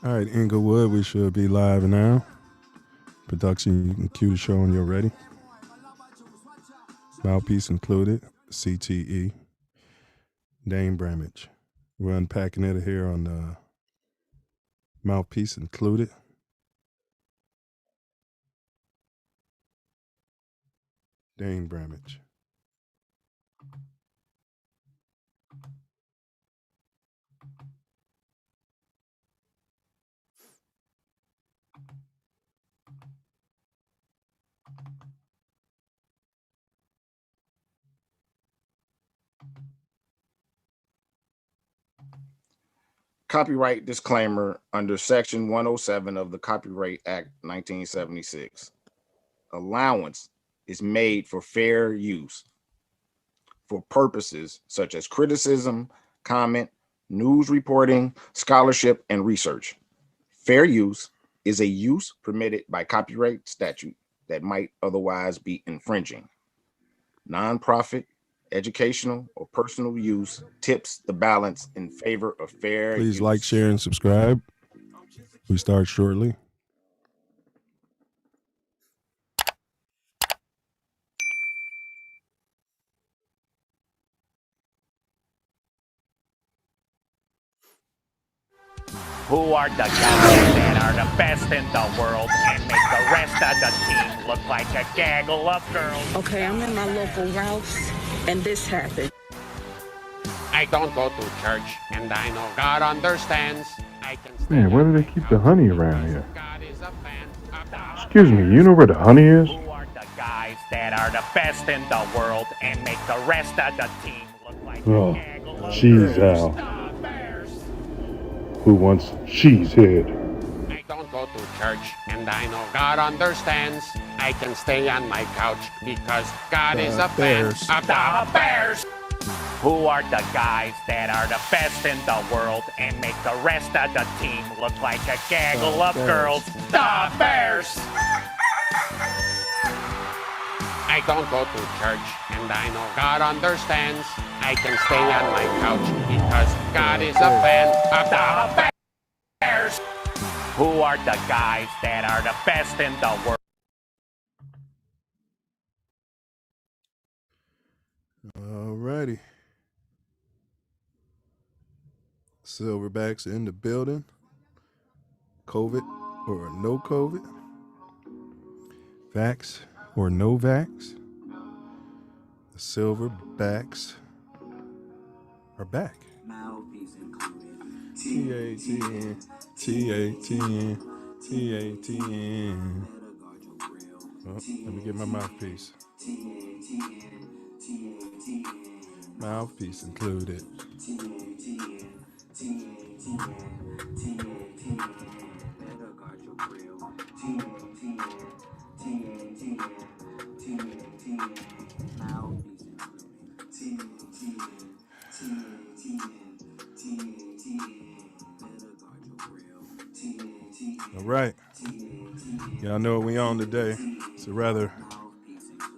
All right, Inglewood, we should be live now. Production, you can cue the show when you're ready. Mouthpiece included, CTE, Dane Bramage. We're unpacking it here on Mouthpiece included. Dane Bramage. Copyright disclaimer under Section 107 of the Copyright Act 1976. Allowance is made for fair use for purposes such as criticism, comment, news reporting, scholarship, and research. Fair use is a use permitted by copyright statute that might otherwise be infringing. Nonprofit, educational, or personal use tips the balance in favor of fair use. Please like, share, and subscribe. We start shortly. Who are the guys that are the best in the world and make the rest of the team look like a gaggle of girls? Okay, I'm in my local Ralph's, and this happened. I don't go to church, and I know God understands. I can Man, why do they keep the honey around here? God is a fan of the Excuse me, you know where the honey is? Who are the guys that are the best in the world and make the rest of the team look like Oh, a gaggle of jeez, girls? Al. The Bears. Who wants cheese head? I don't go to church, and I know God understands. I can stay on my couch because God is a fan Bears. of The the Bears. Who are the guys that are the best in the world and make the rest of the team look like a gaggle of Bears. girls? The Bears. I don't go to church, and I know God understands. I can stay on my couch because God is a fan of the Bears. Who are the guys that are the best in the world? Alrighty. Silverbacks in the building. COVID or no COVID. Vax or no vax. The Silverbacks are back. T-A-T-N, T-A-T-N, T-A-T-N. Oh, let me get my mouthpiece. Mouthpiece included. All right. Y'all know what we on today. It's a rather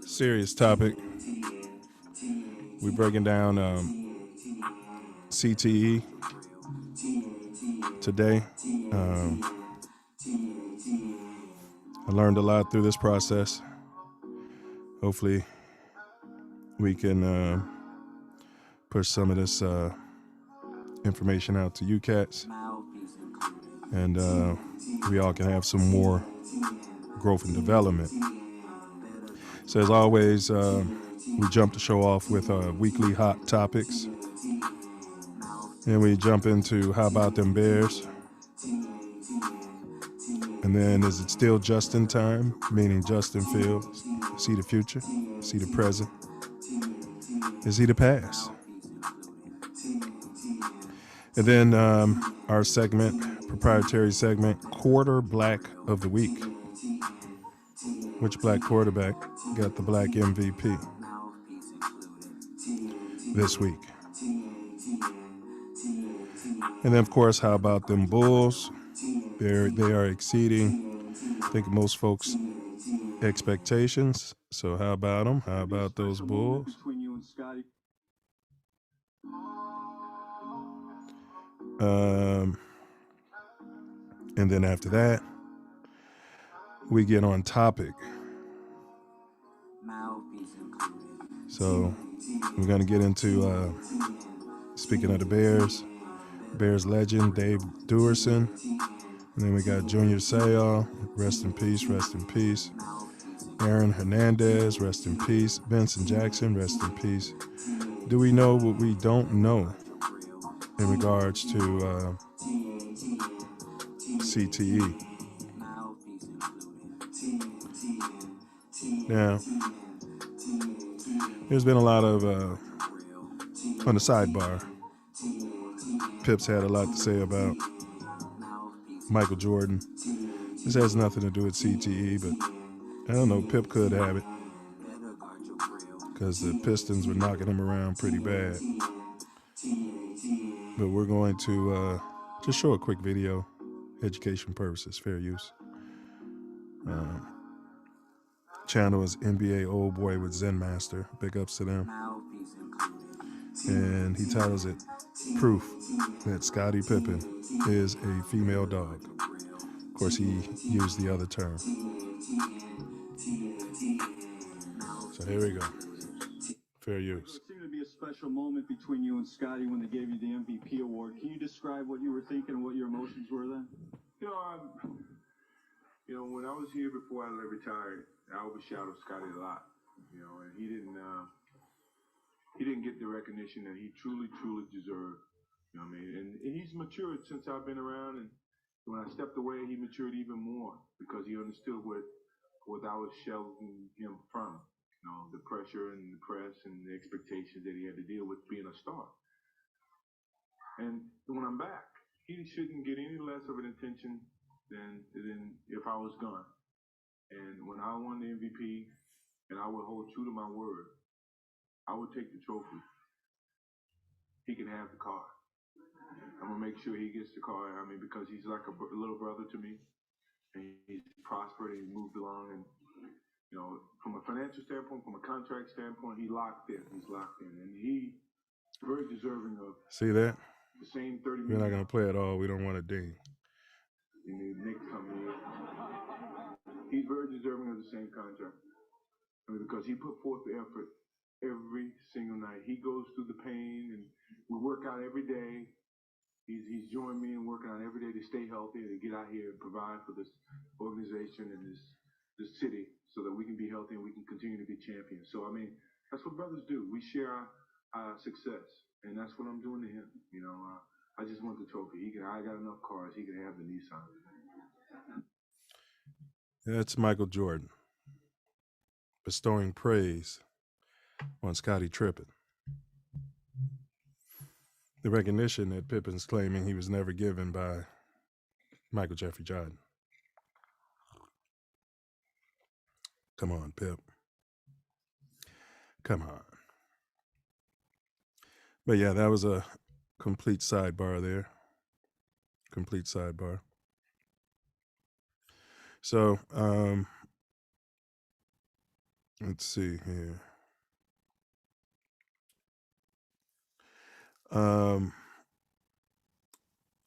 serious topic. We're breaking down CTE today. I learned a lot through this process. Hopefully, we can push some of this information out to you cats, and we all can have some more growth and development. So as always, we jump the show off with weekly hot topics, and we jump into how about them Bears, and then is it still just in time, meaning Justin Fields? Is he the future? Is he the present? Is he the past? And then our segment, proprietary segment, Quarter Black of the Week. Which black quarterback got the black MVP this week? And then, of course, how about them Bulls? They are exceeding, I think, most folks' expectations. So how about them? How about those Bulls? And then after that, we get on topic. So we're going to get into, speaking of the Bears legend, Dave Dorsen. And then we got Junior Seau, rest in peace, rest in peace. Aaron Hernandez, rest in peace. Vincent Jackson, rest in peace. Do we know what we don't know in regards to CTE? Now, there's been a lot of, on the sidebar, Pip's had a lot to say about Michael Jordan. This has nothing to do with CTE, but I don't know, Pip could have it because the Pistons were knocking him around pretty bad. But we're going to just show a quick video, education purposes, fair use. Channel is NBA Old Boy with Zen Master. Big ups to them. And he titles it Proof that Scottie Pippen is a female dog. Of course, he used the other term. So here we go. Fair use. It seemed to be a special moment between you and Scottie when they gave you the MVP award. Can you describe what you were thinking and what your emotions were then? When I was here before I retired, I overshadowed Scottie a lot. And he didn't get the recognition that he truly deserved. You know what I mean? And he's matured since I've been around, and when I stepped away, he matured even more because he understood what I was shelving him from. The pressure and the press and the expectations that he had to deal with being a star. And when I'm back, he shouldn't get any less of an attention than if I was gone. And when I won the MVP, and I would hold true to my word, I would take the trophy. He can have the car. I'm gonna make sure he gets the car. Because he's like a little brother to me, and he's prospered and he moved along. And from a financial standpoint, from a contract standpoint, he's locked in, and he's very deserving of. See that? The same 30 We're not gonna play it all. We don't want to ding. In the next coming year, he's very deserving of the same contract. Because he put forth the effort every single night. He goes through the pain, and we work out every day. He's joined me in working out every day to stay healthy and to get out here and provide for this organization and this city so that we can be healthy and we can continue to be champions. So, that's what brothers do. We share our success, and that's what I'm doing to him. I just want the trophy. I got enough cars. He can have the Nissan. That's Michael Jordan bestowing praise on Scottie Pippen. The recognition that Pippen's claiming he was never given by Michael Jeffrey Jordan. Come on, Pip. Come on. But yeah, that was a complete sidebar there. Complete sidebar. So, let's see here.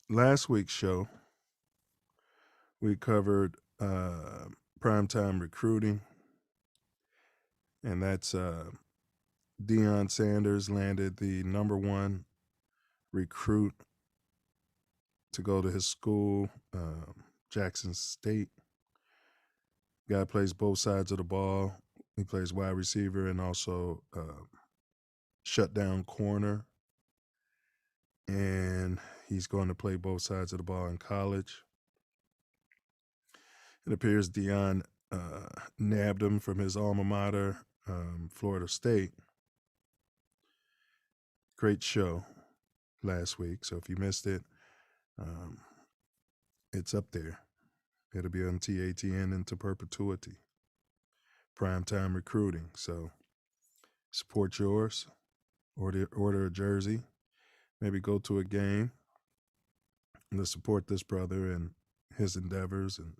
Last week's show, we covered primetime recruiting, and that's Deion Sanders landed the #1 recruit to go to his school, Jackson State. Guy plays both sides of the ball. He plays wide receiver and also shutdown corner. And he's going to play both sides of the ball in college. It appears Deion nabbed him from his alma mater, Florida State. Great show last week. So if you missed it, it's up there. It'll be on TATN into perpetuity. Primetime recruiting. So support yours. Order a jersey. Maybe go to a game. And let's support this brother and his endeavors and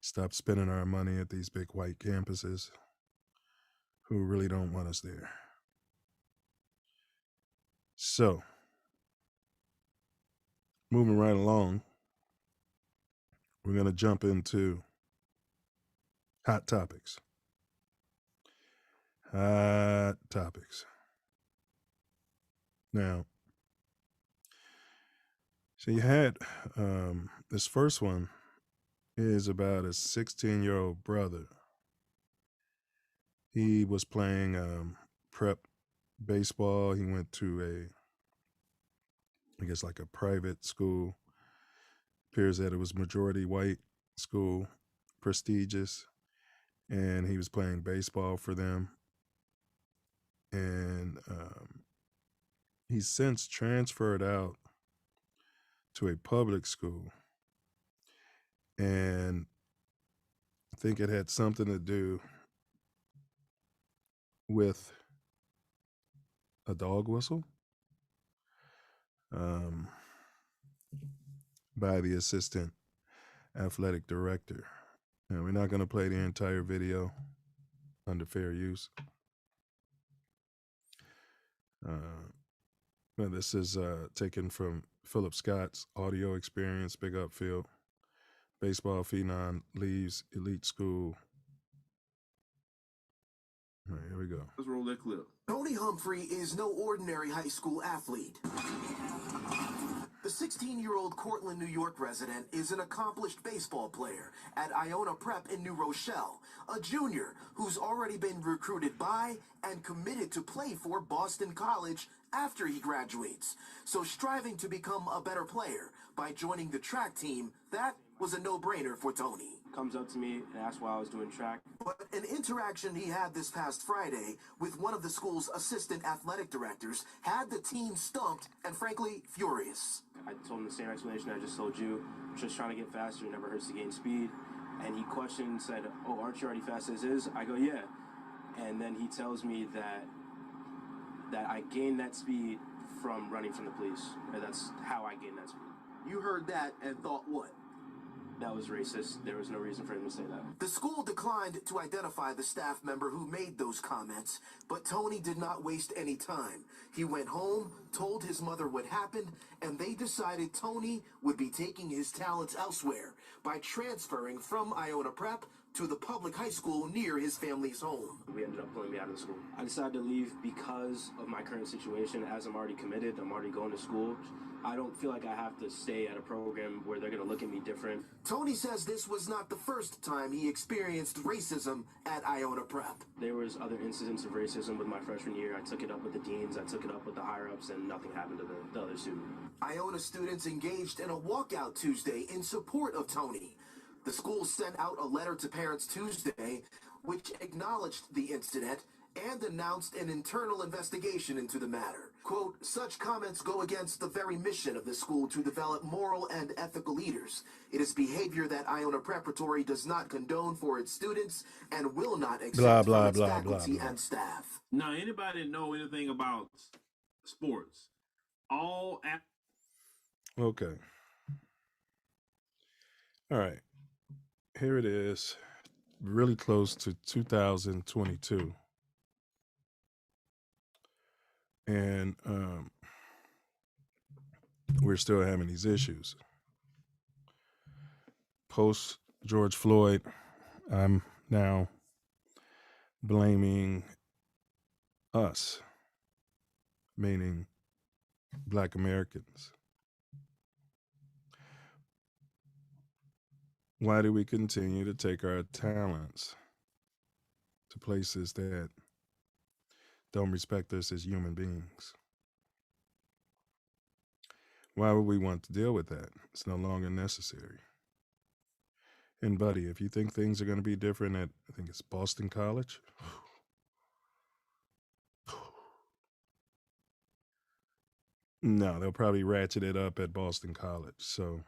stop spending our money at these big white campuses who really don't want us there. So, moving right along, we're going to jump into hot topics. Hot topics. Now, so you had this first one is about a 16-year-old brother. He was playing prep baseball. He went to I guess like a private school. Appears that it was majority white school, prestigious, and he was playing baseball for them. And he's since transferred out to a public school, and I think it had something to do with a dog whistle by the assistant athletic director. And we're not going to play the entire video under fair use. This is taken from Philip Scott's audio experience. Big up, Phil. Baseball phenom leaves elite school. All right, here we go. Let's roll that clip. Tony Humphrey is no ordinary high school athlete. The 16-year-old Cortland, New York resident is an accomplished baseball player at Iona Prep in New Rochelle, a junior who's already been recruited by and committed to play for Boston College after he graduates. So striving to become a better player by joining the track team, that was a no-brainer for Tony. Comes up to me and asks why I was doing track. But an interaction he had this past Friday with one of the school's assistant athletic directors had the team stumped and frankly furious. I told him the same explanation I just told you. Just trying to get faster, never hurts to gain speed. And he questioned, said, "Oh, aren't you already fast as is?" I go, "Yeah." And then he tells me that I gained that speed from running from the police. Or that's how I gained that speed. You heard that and thought what? That was racist. There was no reason for him to say that. The school declined to identify the staff member who made those comments, but Tony did not waste any time. He went home, told his mother what happened, and they decided Tony would be taking his talents elsewhere by transferring from Iona Prep to the public high school near his family's home. We ended up pulling me out of the school. I decided to leave because of my current situation. As I'm already committed, I'm already going to school. I don't feel like I have to stay at a program where they're going to look at me different. Tony says this was not the first time he experienced racism at Iona Prep. There was other incidents of racism with my freshman year. I took it up with the deans, I took it up with the higher-ups, and nothing happened to the other student. Iona students engaged in a Walkout Tuesday in support of Tony. The school sent out a letter to parents Tuesday, which acknowledged the incident and announced an internal investigation into the matter. Quote, "Such comments go against the very mission of the school to develop moral and ethical leaders. It is behavior that Iona Preparatory does not condone for its students and will not accept from its faculty and staff." Now, anybody know anything about sports? Okay. All right. Here it is, really close to 2022. And we're still having these issues. Post George Floyd, I'm now blaming us, meaning Black Americans. Why do we continue to take our talents to places that don't respect us as human beings? Why would we want to deal with that? It's no longer necessary. And buddy, if you think things are going to be different at, I think it's Boston College, no, they'll probably ratchet it up at Boston College. So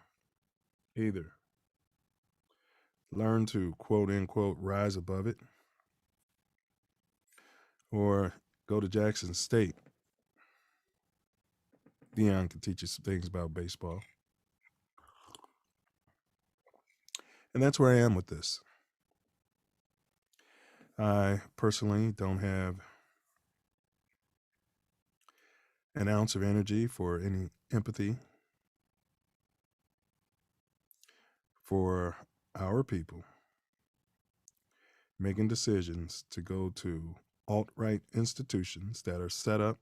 either learn to quote unquote rise above it, or go to Jackson State. Dion can teach you some things about baseball. And that's where I am with this. I personally don't have an ounce of energy for any empathy for our people making decisions to go to alt-right institutions that are set up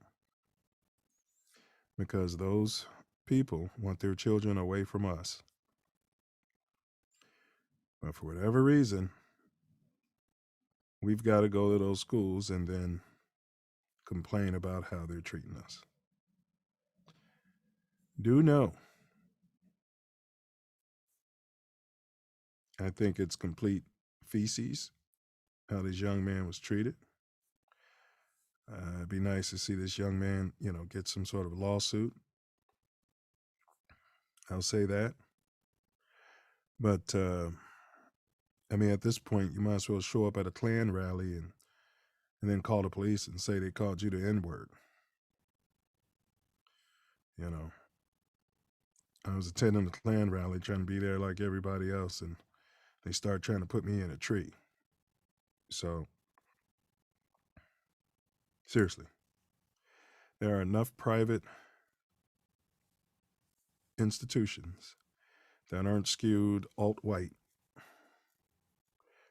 because those people want their children away from us. But for whatever reason, we've got to go to those schools and then complain about how they're treating us. Do know, I think it's complete feces how this young man was treated. It'd be nice to see this young man, get some sort of lawsuit. I'll say that. But, at this point, you might as well show up at a Klan rally and then call the police and say they called you the N-word. I was attending the Klan rally trying to be there like everybody else, and they start trying to put me in a tree. So, seriously, there are enough private institutions that aren't skewed alt-white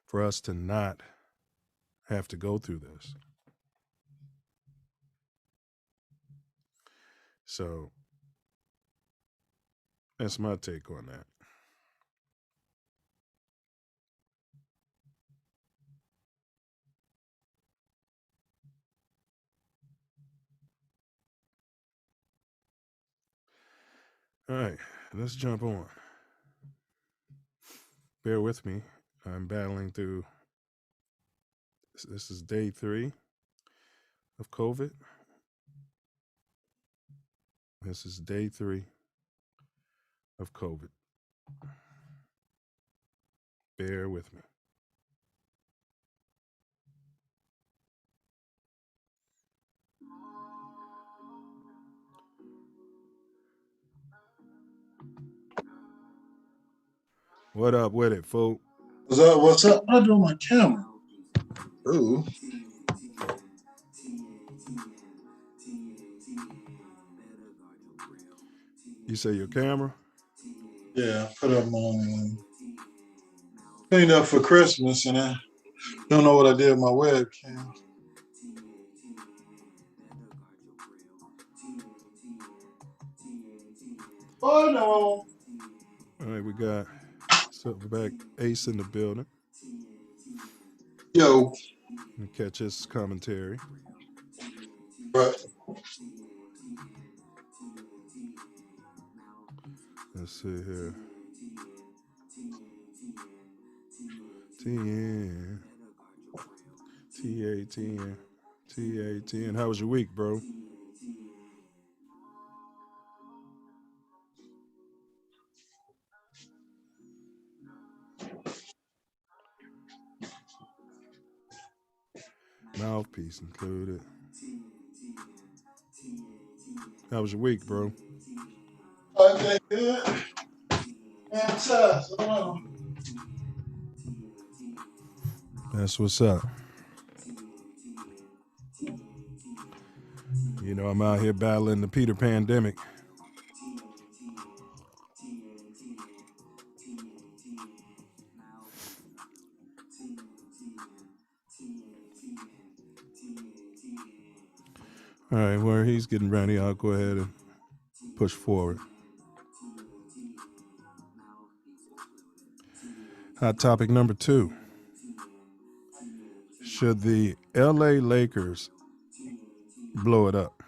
for us to not have to go through this. So, that's my take on that. All right, let's jump on. Bear with me. I'm battling through. This is day 3 of COVID. This is day 3 of COVID. Bear with me. What up with it, folk? What's up? I do my camera. Ooh. You say your camera? Yeah, I put up on cleaned up for Christmas, and I don't know what I did with my webcam. Oh no! All right, we got Silverback Ace in the building. Yo. And catch his commentary. Right. Let's see here. TN. T-A-T-N. T-A-T-N. How was your week, bro? Mouthpiece included. How was your week, bro? Okay, good. And tough. That's what's up. I'm out here battling the Peter Pandemic. All right, where he's getting ready, I'll go ahead and push forward. Hot topic number 2. Should the LA Lakers blow it up?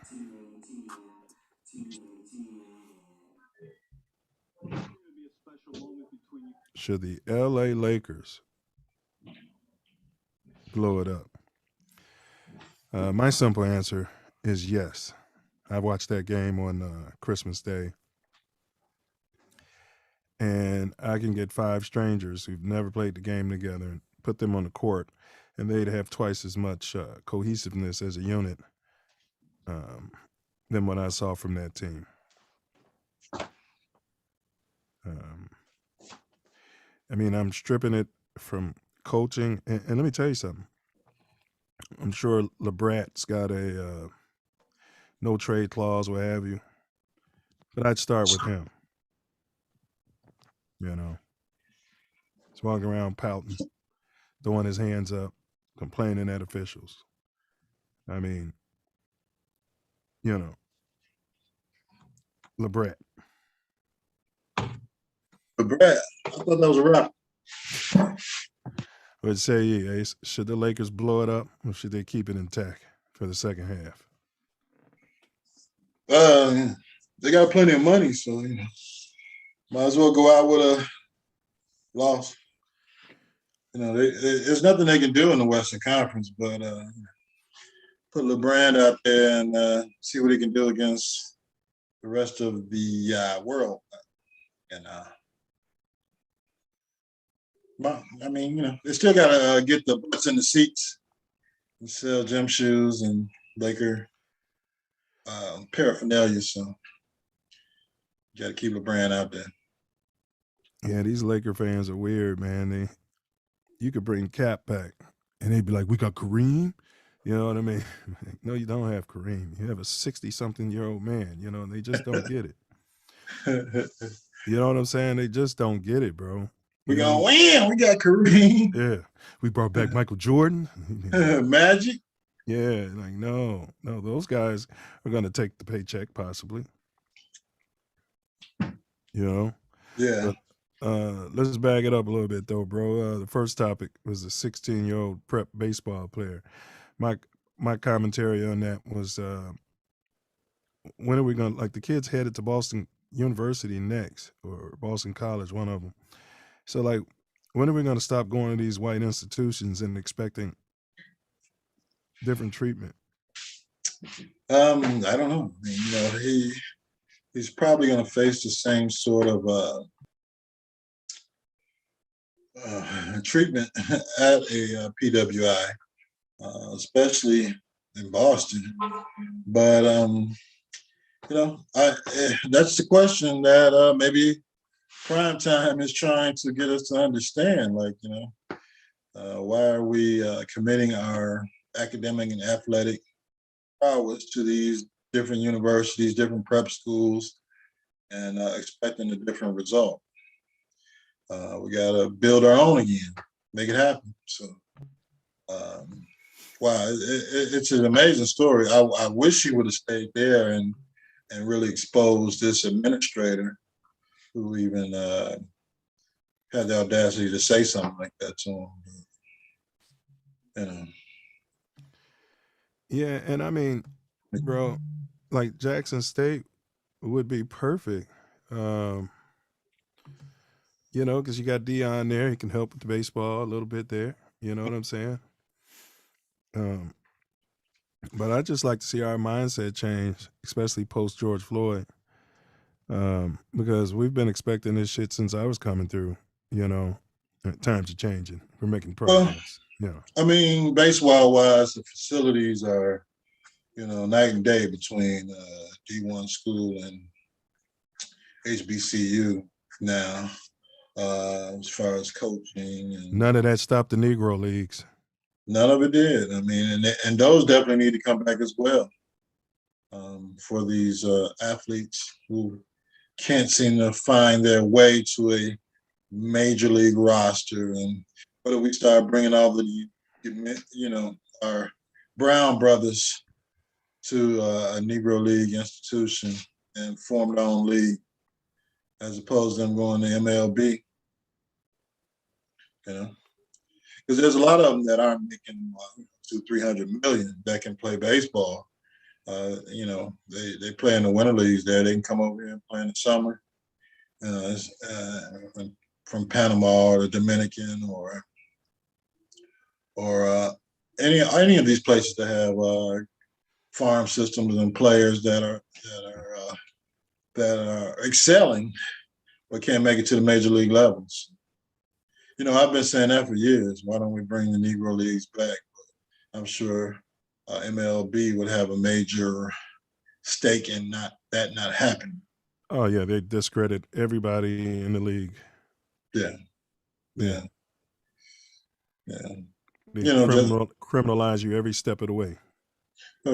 Should the LA Lakers blow it up? My simple answer is yes. I watched that game on Christmas Day. And I can get 5 strangers who've never played the game together and put them on the court, and they'd have twice as much cohesiveness as a unit than what I saw from that team. I'm stripping it from coaching. And let me tell you something. I'm sure LeBrat's got a no trade clause, what have you. But I'd start with him. walking around pouting, throwing his hands up, complaining at officials. I mean, you know, LeBret. LeBret, I thought that was a rap. Would say, Ace, should the Lakers blow it up or should they keep it intact for the second half? They got plenty of money, so might as well go out with a loss. There's nothing they can do in the Western Conference, but put LeBron out there and see what he can do against the rest of the world. And they still got to get the butts in the seats and sell gym shoes and Laker paraphernalia. So you got to keep LeBron out there. Yeah, these Laker fans are weird, man. You could bring Cap back, and they'd be like, "We got Kareem." You know what I mean? No, you don't have Kareem. You have a 60-something-year-old man. And they just don't get it. You know what I'm saying? They just don't get it, bro. We gonna win. We got Kareem. Yeah, we brought back Michael Jordan. Magic. Yeah, like no, those guys are gonna take the paycheck possibly. Yeah. But, let's bag it up a little bit though, bro. The first topic was a 16-year-old prep baseball player. My commentary on that was when are we gonna, like, the kid's headed to Boston University next, or Boston College, one of them. So like, when are we gonna stop going to these white institutions and expecting different treatment? I don't know. He's probably gonna face the same sort of treatment at a PWI, especially in Boston. But that's the question that maybe Primetime is trying to get us to understand. Like, why are we committing our academic and athletic prowess to these different universities, different prep schools, and expecting a different result? We got to build our own again, make it happen. So, wow, it's an amazing story. I wish he would have stayed there and really exposed this administrator who even had the audacity to say something like that to him. Yeah, and I mean, bro, like Jackson State would be perfect. Because you got Dion there. He can help with the baseball a little bit there. You know what I'm saying? But I just like to see our mindset change, especially post George Floyd, because we've been expecting this shit since I was coming through. Times are changing. We're making progress. I mean, baseball-wise, the facilities are, night and day between D1 school and HBCU now. As far as coaching, and none of that stopped the Negro Leagues. None of it did. I mean, and those definitely need to come back as well for these athletes who can't seem to find their way to a major league roster. And whether we start bringing all the, our brown brothers to a Negro League institution and form their own league, as opposed to them going to MLB, because there's a lot of them that aren't making $200-300 million that can play baseball. They play in the winter leagues there. They can come over here and play in the summer, from Panama or the Dominican or any of these places that have farm systems and players that are excelling but can't make it to the major league levels. I've been saying that for years. Why don't we bring the Negro Leagues back? But I'm sure MLB would have a major stake in not happening. Oh yeah, they discredit everybody in the league. Yeah. They criminalize you every step of the way.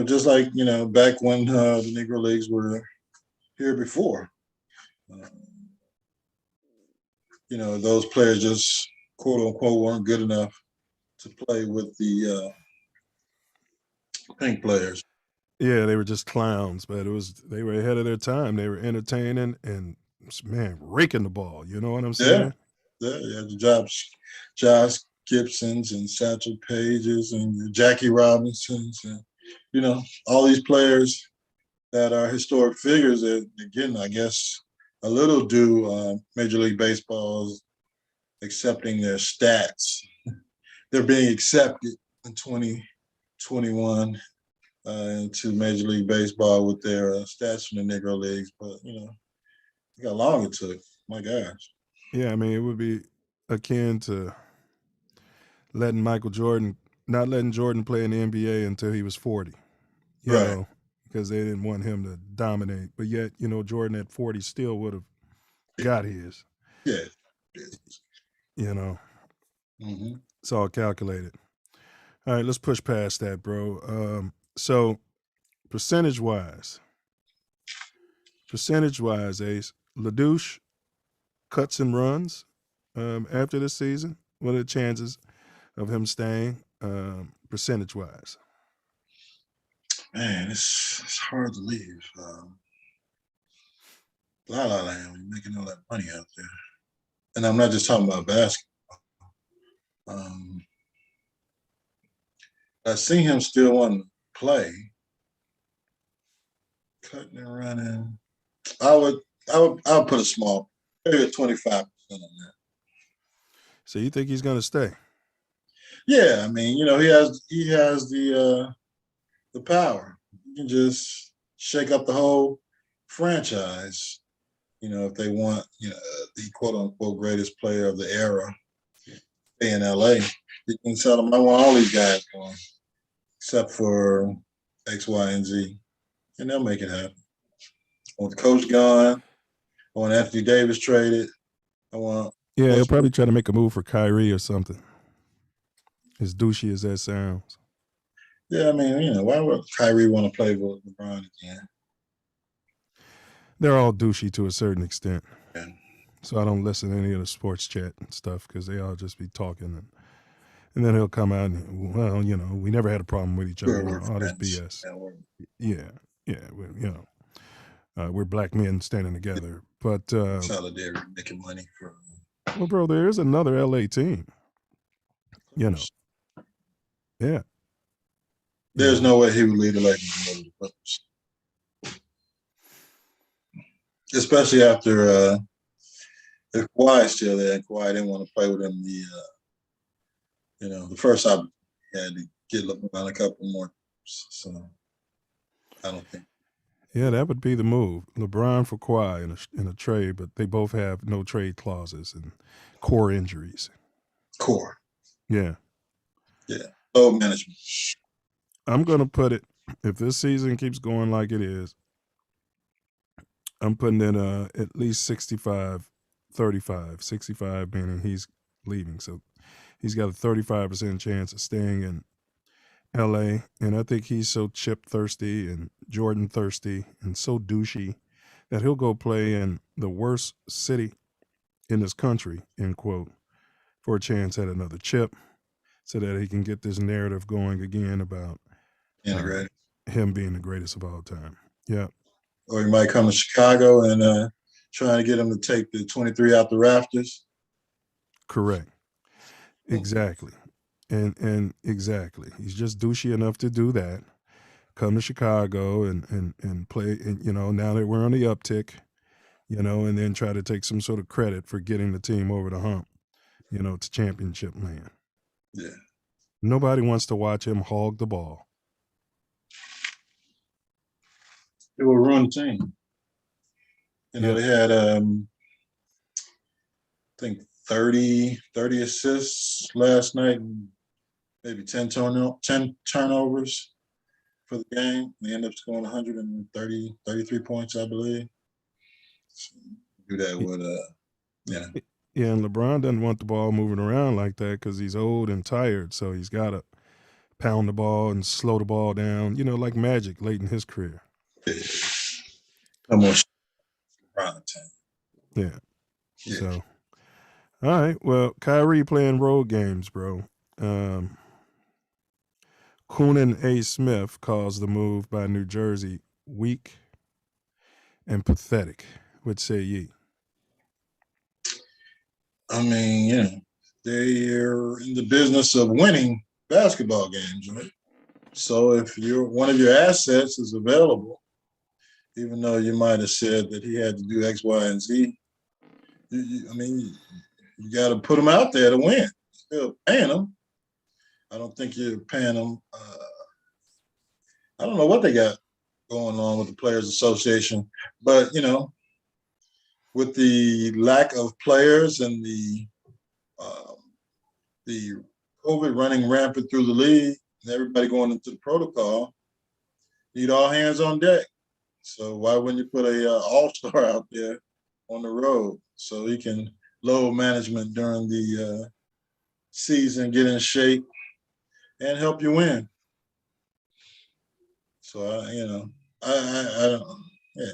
Just like back when the Negro Leagues were here before. Those players just quote unquote weren't good enough to play with the pink players. Yeah, they were just clowns, but they were ahead of their time. They were entertaining and, man, raking the ball. You know what I'm saying? Yeah. The Josh Gibsons and Satchel Pages and Jackie Robinsons and, you know, all these players that are historic figures that, again, I guess a little due Major League Baseball's accepting their stats. They're being accepted in 2021 into Major League Baseball with their stats from the Negro Leagues. But, you know, look how long it took. My gosh. Yeah, I mean, it would be akin to not letting Jordan play in the NBA until he was 40, you know, because they didn't want him to dominate. But yet, you know, Jordan at 40 still would have got his. Yeah. You know, Mm-hmm. it's all calculated. All right, let's push past that, bro. So percentage-wise, Ace, LaDouche cuts and runs after this season. What are the chances of him staying percentage-wise? Man, it's hard to leave. La La Land when you're making all that money out there. And I'm not just talking about basketball. I seen him still want to play. Cutting and running. I would put a small, maybe a 25% on that. So you think he's going to stay? Yeah, I mean, you know, he has the power. He can just shake up the whole franchise. You know, if they want, you know, the quote unquote greatest player of the era in LA, you can tell them, I want all these guys going, except for X, Y, and Z. And they'll make it happen. I want the coach gone. I want Anthony Davis traded. Yeah, he'll probably try to make a move for Kyrie or something. As douchey as that sounds. Yeah, I mean, you know, why would Kyrie want to play with LeBron again? They're all douchey to a certain extent. Yeah. So I don't listen to any of the sports chat and stuff because they all just be talking. And then he'll come out and, well, you know, we never had a problem with each other. All this BS. Yeah. You know, we're black men standing together. But solidarity, making money for. Well, bro, there is another LA team. You know. Yeah. There's no way he would lead the Lakers. Especially after if Kawhi's still there, and Kawhi didn't want to play with him the first time he had to get LeBron a couple more. So I don't think. Yeah, that would be the move. LeBron for Kawhi in a trade, but they both have no trade clauses and core injuries. Core. Yeah. Yeah. Load management. I'm going to put it, if this season keeps going like it is, I'm putting it at least 65-35. 65 meaning he's leaving. So he's got a 35% chance of staying in LA. And I think he's so chip thirsty and Jordan thirsty and so douchey that he'll go play in the worst city in this country, end quote, for a chance at another chip so that he can get this narrative going again about him being the greatest of all time. Yeah. Or he might come to Chicago and trying to get him to take the 23 out the rafters. Correct. Exactly. And exactly. He's just douchey enough to do that. Come to Chicago and play, and, you know, now that we're on the uptick, you know, and then try to take some sort of credit for getting the team over the hump, you know, to championship land. Yeah. Nobody wants to watch him hog the ball. It will run the team. You know, they had, I think, 30 assists last night, and maybe 10 turnovers for the game. They ended up scoring 33 points, I believe. So, do that with, Yeah, and LeBron doesn't want the ball moving around like that because he's old and tired, so he's got to pound the ball and slow the ball down, you know, like Magic late in his career. No more LeBron time. Yeah. So, All right. Well, Kyrie playing road games, bro. Coonan A. Smith calls the move by New Jersey weak and pathetic. What say ye? I mean, they're in the business of winning basketball games, right? So if one of your assets is available, even though you might have said that he had to do X, Y, and Z, you got to put him out there to win. Still paying him. I don't think you're paying him. I don't know what they got going on with the Players Association, but with the lack of players and the COVID running rampant through the league and everybody going into the protocol, need all hands on deck. So why wouldn't you put a all-star out there on the road so he can load management during the season, get in shape, and help you win? So I don't. Yeah.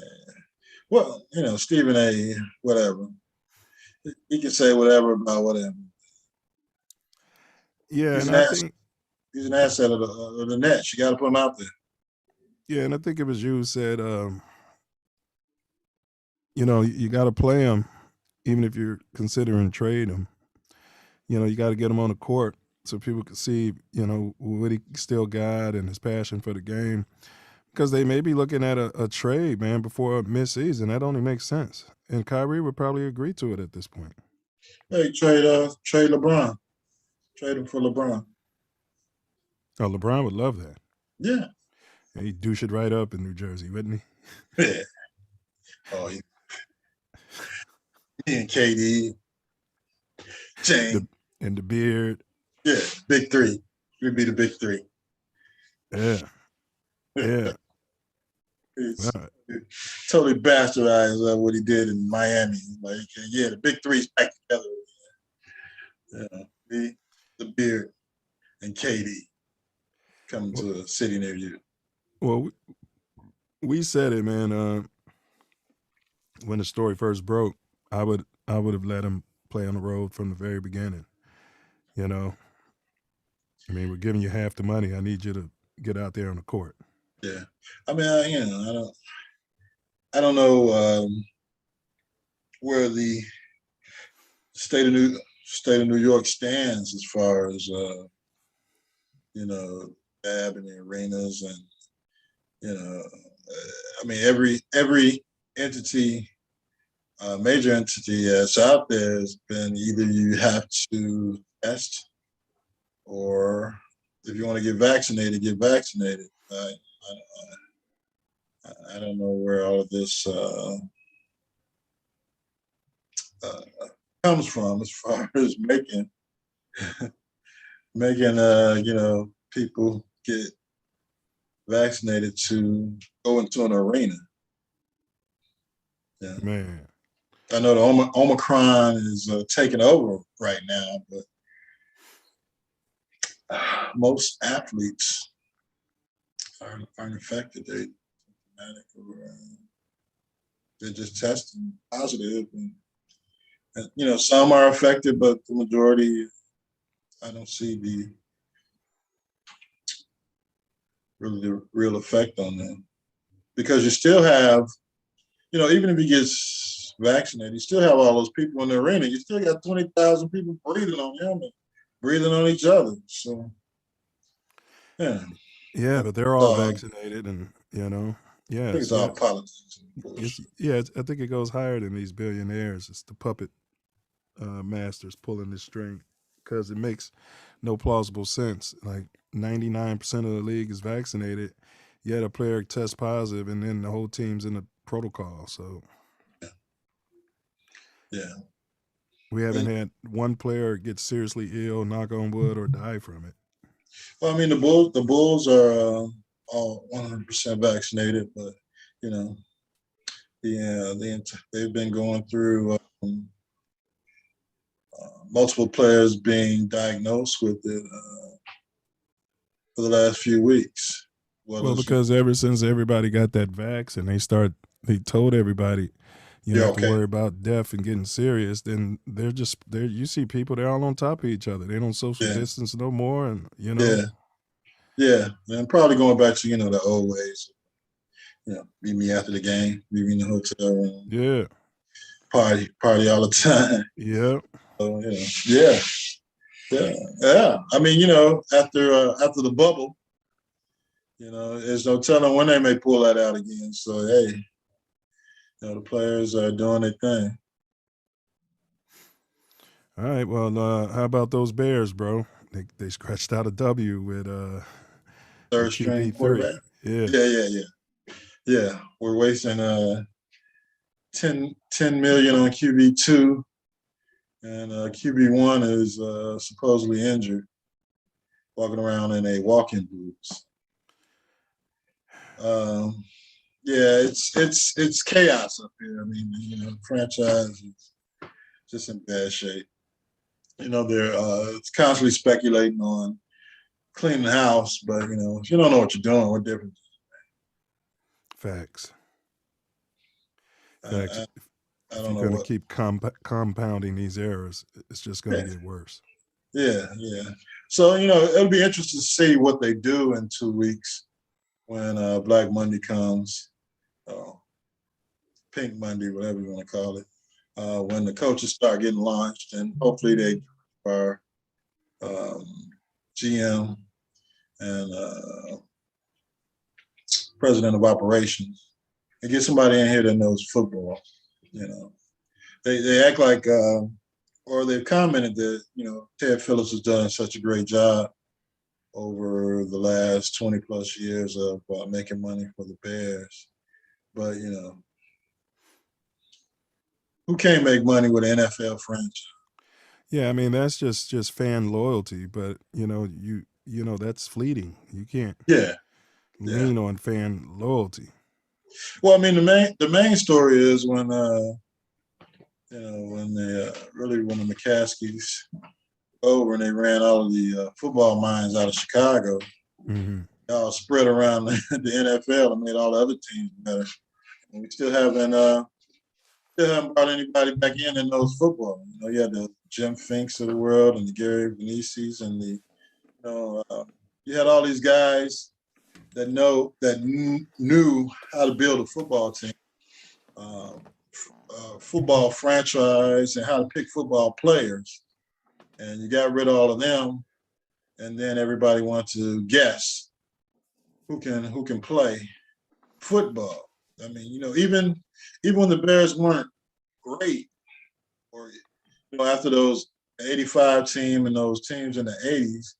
Well, Stephen A. Whatever. He can say whatever about whatever. Yeah, he's and an I asset. think He's an asset of the Nets. You got to put him out there. Yeah, and I think it was you who said, you got to play him, even if you're considering trade him. You got to get him on the court so people can see, what he still got and his passion for the game. Because they may be looking at a trade, man, before mid-season. That only makes sense. And Kyrie would probably agree to it at this point. Hey, trade LeBron. Trade him for LeBron. Oh, LeBron would love that. Yeah. He'd douche it right up in New Jersey, wouldn't he? Yeah. Oh, me and KD. James. And the beard. Yeah, big three. We'd be the big three. Yeah. Yeah. It's totally bastardized what he did in Miami. Like, yeah, the big three's back together. Yeah, me, the beard, and KD coming to a city near you. Well, we said it, man. When the story first broke, I would have let him play on the road from the very beginning. We're giving you half the money. I need you to get out there on the court. Yeah, I don't know where the state of New York stands as far as BAB and the arenas, and every entity, major entity that's out there has been either you have to test, or if you want to get vaccinated, get vaccinated. I don't know where all of this comes from as far as making people get vaccinated to go into an arena. Yeah. Man. I know the Omicron is taking over right now, but most athletes aren't infected. They're symptomatic, or they're just testing positive. And some are affected, but the majority, I don't see the real effect on them. Because you still have, even if he gets vaccinated, you still have all those people in the arena. You still got 20,000 people breathing on him and breathing on each other. So, yeah. Yeah, but they're all vaccinated, and yeah, it's all politics. I think it goes higher than these billionaires. It's the puppet masters pulling the string, because it makes no plausible sense. Like 99% of the league is vaccinated, yet a player tests positive, and then the whole team's in the protocol. So, yeah, we haven't had one player get seriously ill, knock on wood, or die from it. Well, the Bulls are all 100% vaccinated, but they've been going through multiple players being diagnosed with it for the last few weeks. Well, because ever since everybody got that vax, and they told everybody, you don't Yeah, have to okay. worry about death and getting serious, then they're you see people, they're all on top of each other. They don't social Yeah. distance no more, and Yeah. Yeah. And probably going back to, the old ways. Meet me after the game, meet me in the hotel room, yeah, party all the time. yeah. So, yeah. Yeah. I mean, after the bubble, there's no telling when they may pull that out again. So hey, the players are doing their thing. All right. Well, how about those Bears, bro? They scratched out a W with Third string quarterback. QB3. Yeah. Yeah. We're wasting 10 million on QB2, and QB1 is supposedly injured, walking around in a walking boots. Yeah, it's chaos up here. I mean, the franchise is just in bad shape. They're it's constantly speculating on cleaning the house, but if you don't know what you're doing, what difference? Facts. I If don't you're know going to what. keep compounding these errors, it's just going to get worse. Yeah. So it'll be interesting to see what they do in 2 weeks when Black Monday comes, Pink Monday, whatever you want to call it. When the coaches start getting launched, and hopefully they are GM and president of operations, and get somebody in here that knows football. They act like, or they've commented that Ted Phillips has done such a great job over the last 20 plus years of making money for the Bears, but who can't make money with an NFL franchise? Yeah, I mean that's just fan loyalty, but that's fleeting. You can't lean on fan loyalty. Well, I mean the main story is when when the McCaskies over and they ran all of the football minds out of Chicago, all spread around the NFL and made all the other teams better. And we still haven't brought anybody back in that knows football. You had the Jim Finks of the world and the Gary Vinicis and you had all these guys that knew how to build a football team, football franchise, and how to pick football players. And you got rid of all of them, and then everybody wants to guess who can play football. I mean, even when the Bears weren't great, or after those '85 team and those teams in the '80s,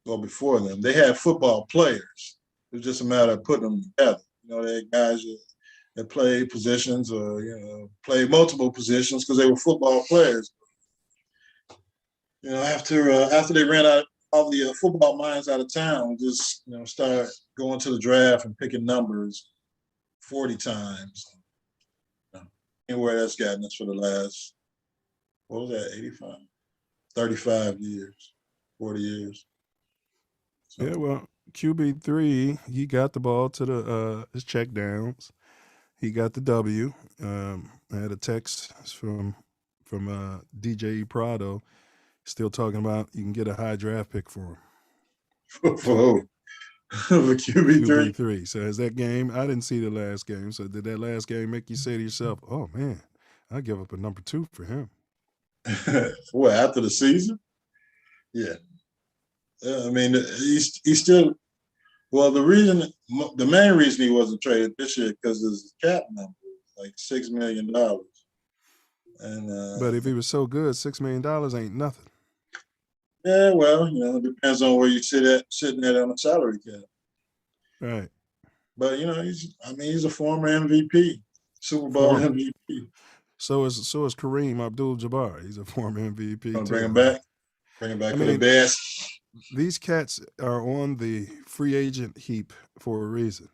or before them, they had football players. It was just a matter of putting them together. They had guys that played positions, or played multiple positions because they were football players. After they ran out all the football minds out of town, just start going to the draft and picking numbers 40 times. Anywhere that's gotten us for the last, what was that, 85, 35 years, 40 years. So. Yeah, well, QB3, he got the ball to his check downs. He got the W. I had a text from DJ Prado, still talking about you can get a high draft pick for him. For QB3? QB3. So as that game, I didn't see the last game. So did that last game make you say to yourself, oh man, I'd give up a number 2 for him? What, after the season? Yeah. I mean, he's still, well, the main reason he wasn't traded this year because his cap number, like $6 million. And but if he was so good, $6 million ain't nothing. Yeah, well, it depends on where you sitting at on the salary cap. Right. But he's a former MVP, Super Bowl MVP. So is Kareem Abdul-Jabbar. He's a former MVP too. Bring him back for the best. These cats are on the free agent heap for a reason.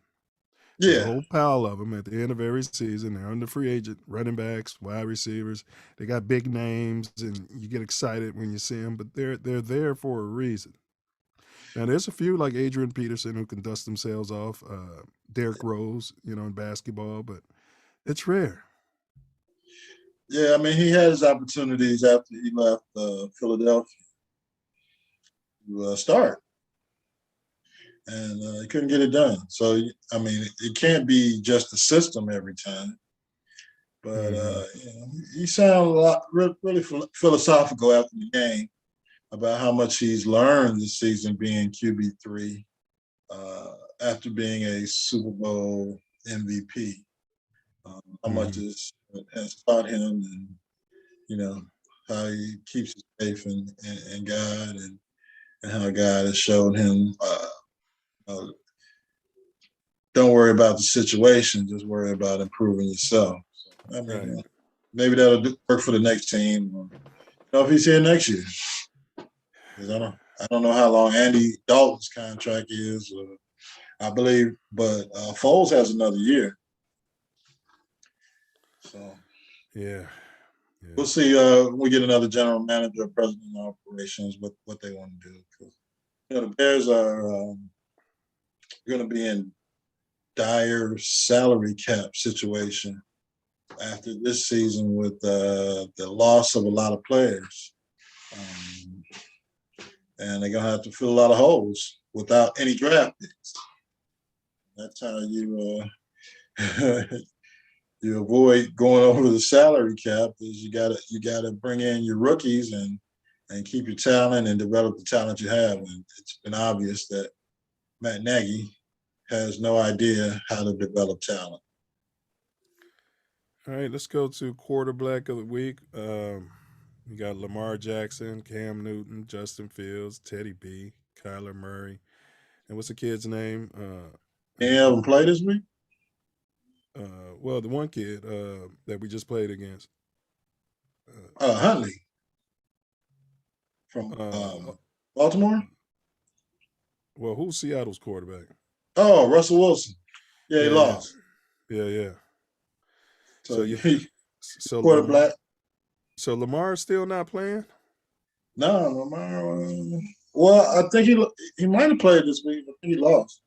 Yeah. There's a whole pile of them at the end of every season. They're on the free agent, running backs, wide receivers. They got big names, and you get excited when you see them, but they're there for a reason. Now, there's a few like Adrian Peterson who can dust themselves off, Derrick Rose, in basketball, but It's rare. Yeah, I mean, he had his opportunities after he left Philadelphia to start, and he couldn't get it done. So, I mean, it can't be just the system every time. But he sounded a lot really philosophical after the game about how much he's learned this season being QB3 after being a Super Bowl MVP. How much has taught him, and how he keeps his faith in God, and how God has shown him don't worry about the situation, just worry about improving yourself. I mean, maybe that'll work for the next team. If he's here next year, because I don't know how long Andy Dalton's contract is. I believe, but Foles has another year. So yeah. We'll see when we get another general manager or president of operations what they want to do. Because the Bears are going to be in dire salary cap situation after this season with the loss of a lot of players. And they're going to have to fill a lot of holes without any draft picks. That's how you you avoid going over the salary cap. Is you gotta bring in your rookies and keep your talent and develop the talent you have. And it's been obvious that Matt Nagy has no idea how to develop talent. All right, let's go to quarterback of the week. We got Lamar Jackson, Cam Newton, Justin Fields, Teddy B, Kyler Murray, and what's the kid's name? Any of them play this week? Well, the one kid that we just played against. Huntley from Baltimore. Well, who's Seattle's quarterback? Oh, Russell Wilson. Yeah, he lost. Yeah. So quarterback. So Lamar's still not playing? No, Lamar. Well, I think he might have played this week. I think he lost.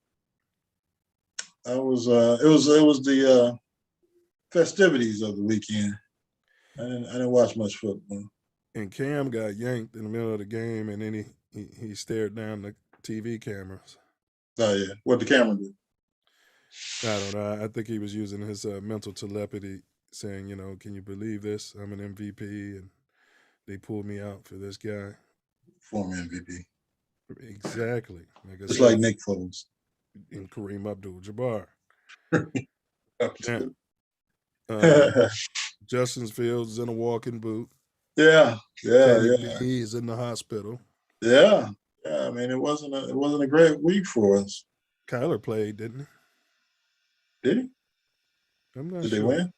It was the festivities of the weekend. I didn't watch much football. And Cam got yanked in the middle of the game, and then he stared down the TV cameras. Oh yeah, what the camera did? I don't know. I think he was using his mental telepathy, saying, can you believe this? I'm an MVP, and they pulled me out for this guy. Former MVP. Exactly. Just like Nick Foles. And Kareem Abdul-Jabbar. Justin Fields is in a walking boot. Yeah. He's in the hospital. Yeah. I mean, it wasn't a great week for us. Kyler played, didn't he? Did he? I'm not sure. Did they win?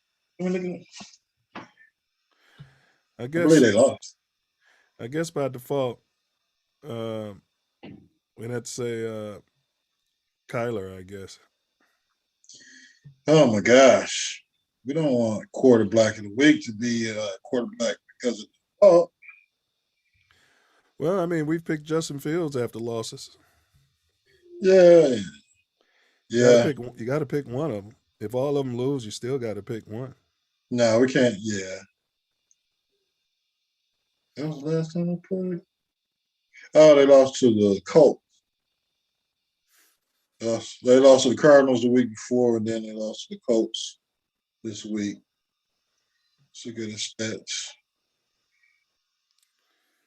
I believe they lost. I guess by default, we'd have to say Kyler, I guess. Oh my gosh. We don't want quarterback of the week to be quarterback because of default. Well, I mean, we've picked Justin Fields after losses. Yeah. You got to pick one of them. If all of them lose, you still got to pick one. No, we can't. Yeah. That was the last time I played. Oh, they lost to the Colts. They lost to the Cardinals the week before, and then they lost to the Colts this week. So good at stats.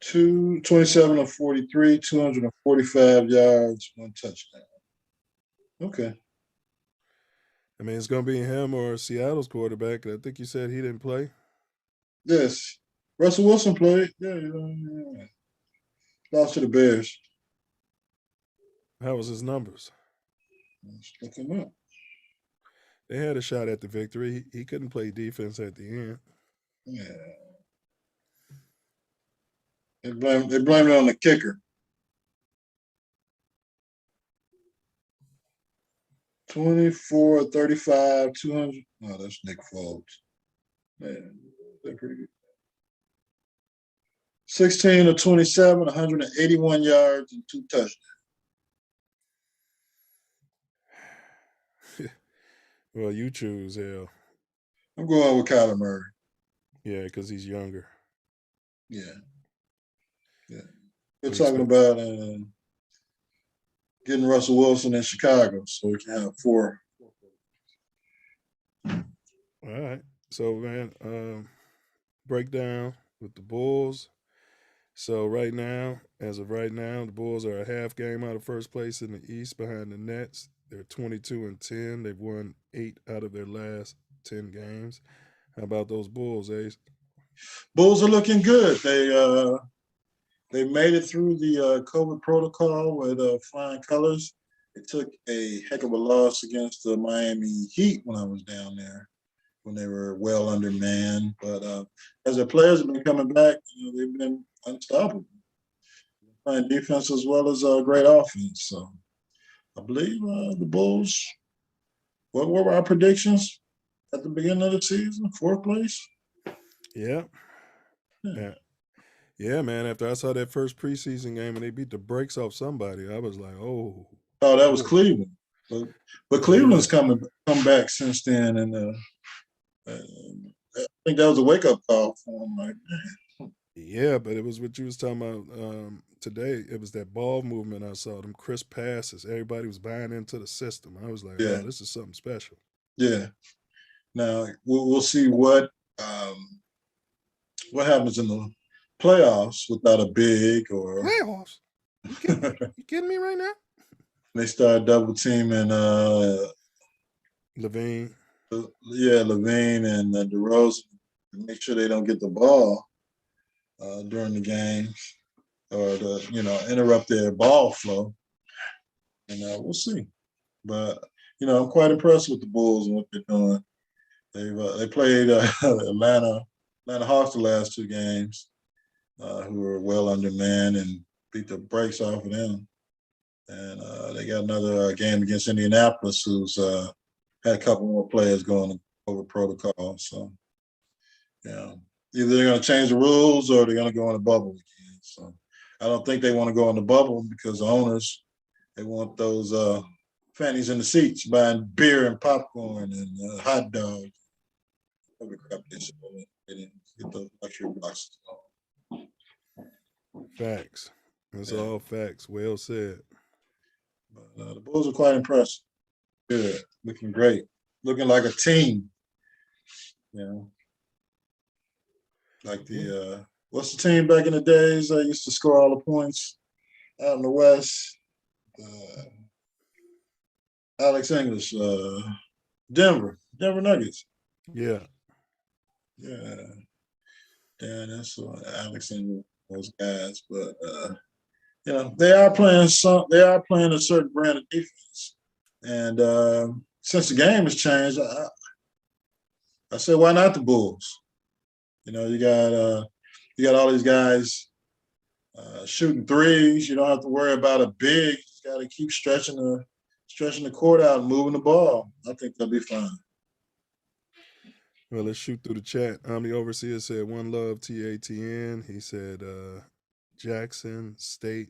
27 of 43, 245 yards, 1 touchdown. Okay. I mean, it's going to be him or Seattle's quarterback. I think you said he didn't play. Yes. Russell Wilson played. Yeah. Lost to the Bears. How was his numbers? Let's look him up. They had a shot at the victory. He couldn't play defense at the end. Yeah. They blamed it on the kicker. 24, 35, 200. Oh, that's Nick Foles. Man, they're pretty good. 16 of 27, 181 yards and 2 touchdowns. Well, you choose, hell. I'm going with Kyler Murray. Yeah, because he's younger. Yeah. We're talking about getting Russell Wilson in Chicago so we can have 4. All right. So, man, breakdown with the Bulls. So right now, as of right now, the Bulls are a half game out of first place in the East behind the Nets. They're 22-10. They've won 8 out of their last 10 games. How about those Bulls, Ace? Bulls are looking good. They made it through the COVID protocol with flying colors. It took a heck of a loss against the Miami Heat when I was down there, when they were well undermanned. But as their players have been coming back, they've been unstoppable, playing defense as well as great offense. So I believe the Bulls. What were our predictions at the beginning of the season? 4th place. Yeah. Yeah, man. After I saw that first preseason game and they beat the brakes off somebody, I was like, oh. Oh, that was Cleveland. But Cleveland's come back since then, and I think that was a wake up call for them. Like, man. Yeah, but it was what you was talking about today. It was that ball movement I saw, them crisp passes. Everybody was buying into the system. I was like, oh, this is something special. Yeah. Now we'll see what happens in the playoffs without a big or playoffs. You kidding me right now? They start double teaming Levine. Yeah, Levine and DeRozan to make sure they don't get the ball during the games or to interrupt their ball flow. And we'll see. But I'm quite impressed with the Bulls and what they're doing. They played Atlanta Hawks the last 2 games, who were well undermanned and beat the brakes off of them. And they got another game against Indianapolis, who's had a couple more players going over protocol. So, either they're going to change the rules or they're going to go in the bubble again. So, I don't think they want to go in the bubble because the owners, they want those fannies in the seats buying beer and popcorn and hot dogs. Every crap they should get those luxury boxes. Facts. That's all facts. Well said. But the Bulls are quite impressive. Good. Looking great. Looking like a team. Like the what's the team back in the days that used to score all the points out in the West? Alex English, Denver Nuggets. Yeah. That's Alex English, those guys. But they are playing a certain brand of defense. And since the game has changed, I say, why not the Bulls? You got all these guys shooting threes. You don't have to worry about a big. You just got to keep stretching the court out and moving the ball. I think they'll be fine. Well, let's shoot through the chat. The overseer said, "One love, TATN." He said, Jackson State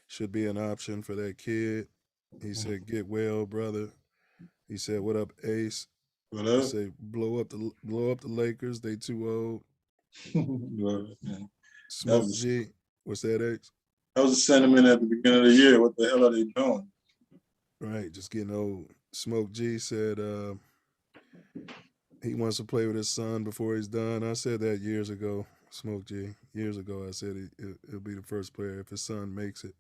should be an option for that kid. He said, "Get well, brother." He said, "What up, Ace?" What up? He said, blow up the Lakers. They too old. Smoke G. What's that, Ace? That was a sentiment at the beginning of the year. What the hell are they doing? Right, just getting old. Smoke G said he wants to play with his son before he's done. I said that years ago, Smoke G. Years ago, I said he'll be the first player. If his son makes it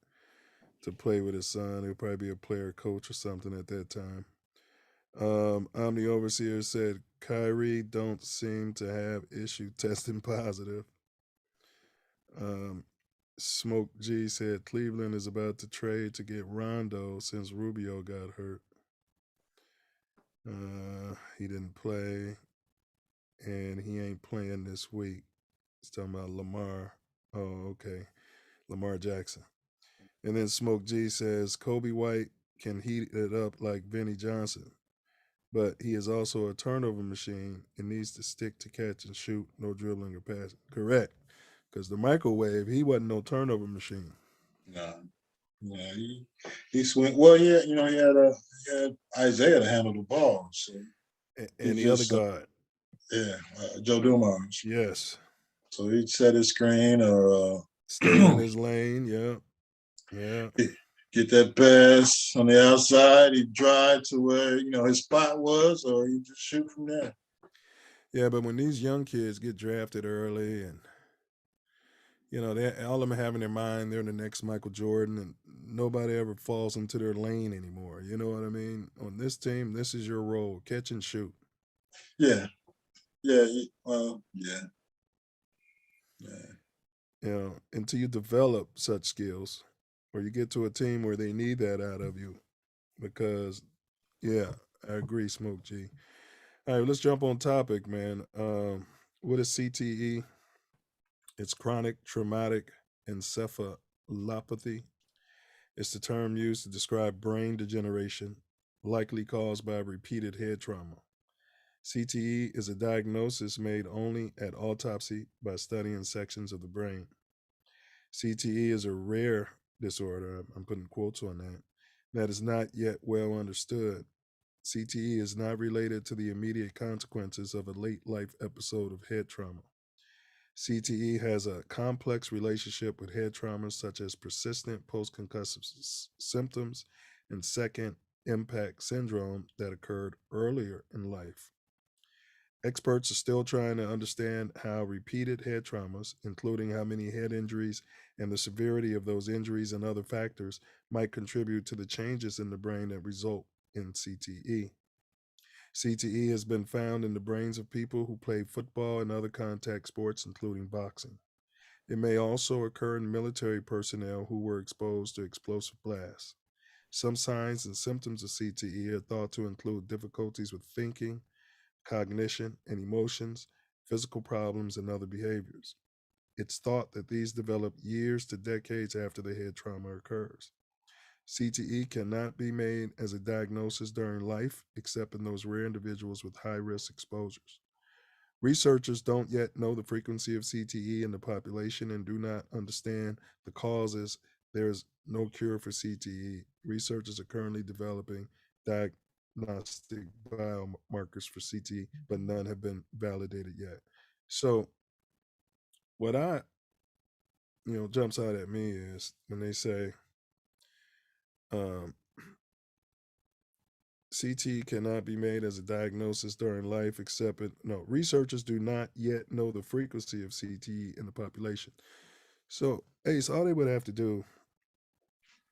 to play with his son, he'll probably be a player coach or something at that time. Omni Overseer said Kyrie don't seem to have issue testing positive. Smoke G said Cleveland is about to trade to get Rondo since Rubio got hurt. He didn't play, and he ain't playing this week. He's talking about Lamar. Oh, okay. Lamar Jackson. And then Smoke G says Kobe White can heat it up like Vinnie Johnson, but he is also a turnover machine and needs to stick to catch and shoot, no dribbling or passing. Correct. Because the microwave, he wasn't no turnover machine. No. Yeah, he swing. Well, he had Isaiah to handle the ball. So and the other guard. Joe Dumars. Yes. So he'd set his screen or stay in his lane. Yeah. Get that pass on the outside. He'd drive to where his spot was, or he'd just shoot from there. Yeah, but when these young kids get drafted early, and all of them have in their mind they're the next Michael Jordan, and nobody ever falls into their lane anymore. You know what I mean? On this team, this is your role: catch and shoot. Yeah. Until you develop such skills, or you get to a team where they need that out of you, because, I agree, Smoke G. All right, let's jump on topic, man. What is CTE? It's chronic traumatic encephalopathy. It's the term used to describe brain degeneration, likely caused by repeated head trauma. CTE is a diagnosis made only at autopsy by studying sections of the brain. CTE is a rare disorder, I'm putting quotes on that is not yet well understood. CTE is not related to the immediate consequences of a late life episode of head trauma. CTE has a complex relationship with head traumas such as persistent post-concussive symptoms and second impact syndrome that occurred earlier in life. Experts are still trying to understand how repeated head traumas, including how many head injuries and the severity of those injuries and other factors, might contribute to the changes in the brain that result in CTE. CTE has been found in the brains of people who play football and other contact sports, including boxing. It may also occur in military personnel who were exposed to explosive blasts. Some signs and symptoms of CTE are thought to include difficulties with thinking, cognition and emotions, physical problems, and other behaviors. It's thought that these develop years to decades after the head trauma occurs. CTE cannot be made as a diagnosis during life, except in those rare individuals with high-risk exposures. Researchers don't yet know the frequency of CTE in the population and do not understand the causes. There is no cure for CTE. Researchers are currently developing diagnostic biomarkers for CTE, but none have been validated yet. So what jumps out at me is when they say CTE cannot be made as a diagnosis during life, researchers do not yet know the frequency of CTE in the population. So, Ace, all they would have to do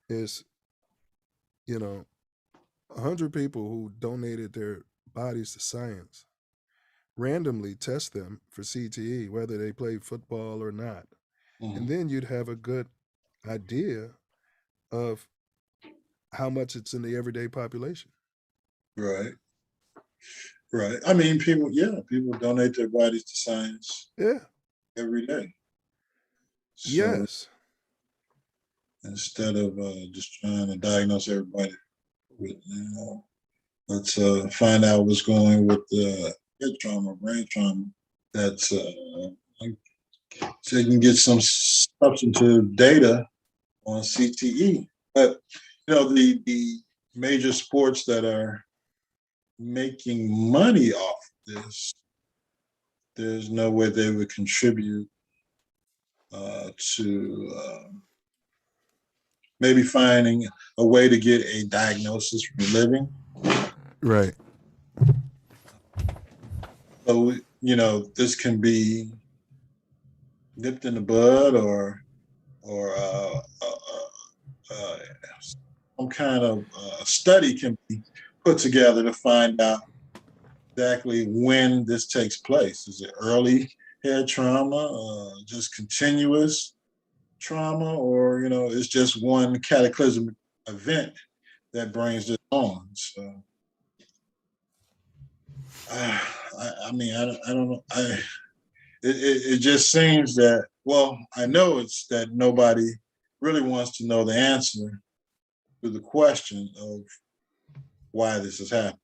is, 100 people who donated their bodies to science, randomly test them for CTE, whether they play football or not. Mm-hmm. And then you'd have a good idea of how much it's in the everyday population. Right. I mean, people donate their bodies to science. Yeah. Every day. So, yes. Instead of just trying to diagnose everybody with, let's find out what's going on with head trauma, brain trauma. That's so you can get some substantive data on CTE. But the major sports that are making money off this, there's no way they would contribute to maybe finding a way to get a diagnosis for living. Right. So, this can be nipped in the bud or some kind of study can be put together to find out exactly when this takes place. Is it early head trauma, just continuous trauma, or it's just one cataclysmic event that brings this on? So, I don't know. It just seems that, I know it's that nobody really wants to know the answer to the question of why this has happened.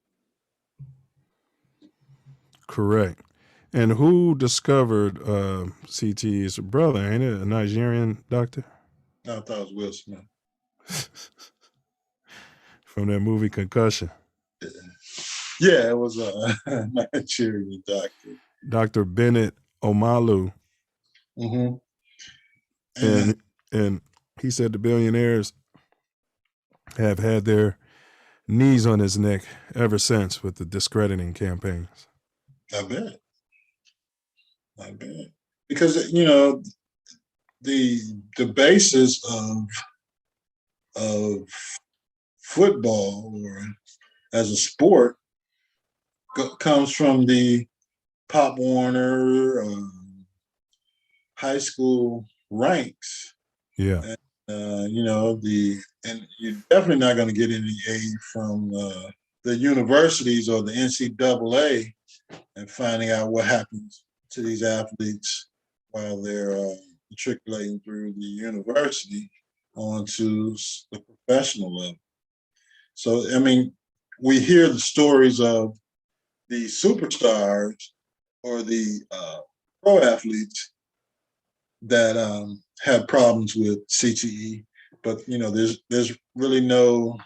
Correct. And who discovered CTE? It's a brother, ain't it? A Nigerian doctor? I thought it was Will Smith. From that movie Concussion. Yeah, it was a Nigerian doctor. Dr. Bennett Omalu, Mm-hmm. and he said the billionaires have had their knees on his neck ever since with the discrediting campaigns. I bet. Because the basis of football or as a sport comes from the Pop Warner high school ranks. Yeah. And, and you're definitely not going to get any aid from the universities or the NCAA and finding out what happens to these athletes while they're matriculating through the university onto the professional level. So, I mean, we hear the stories of the superstars or the pro athletes that have problems with CTE, but there's really no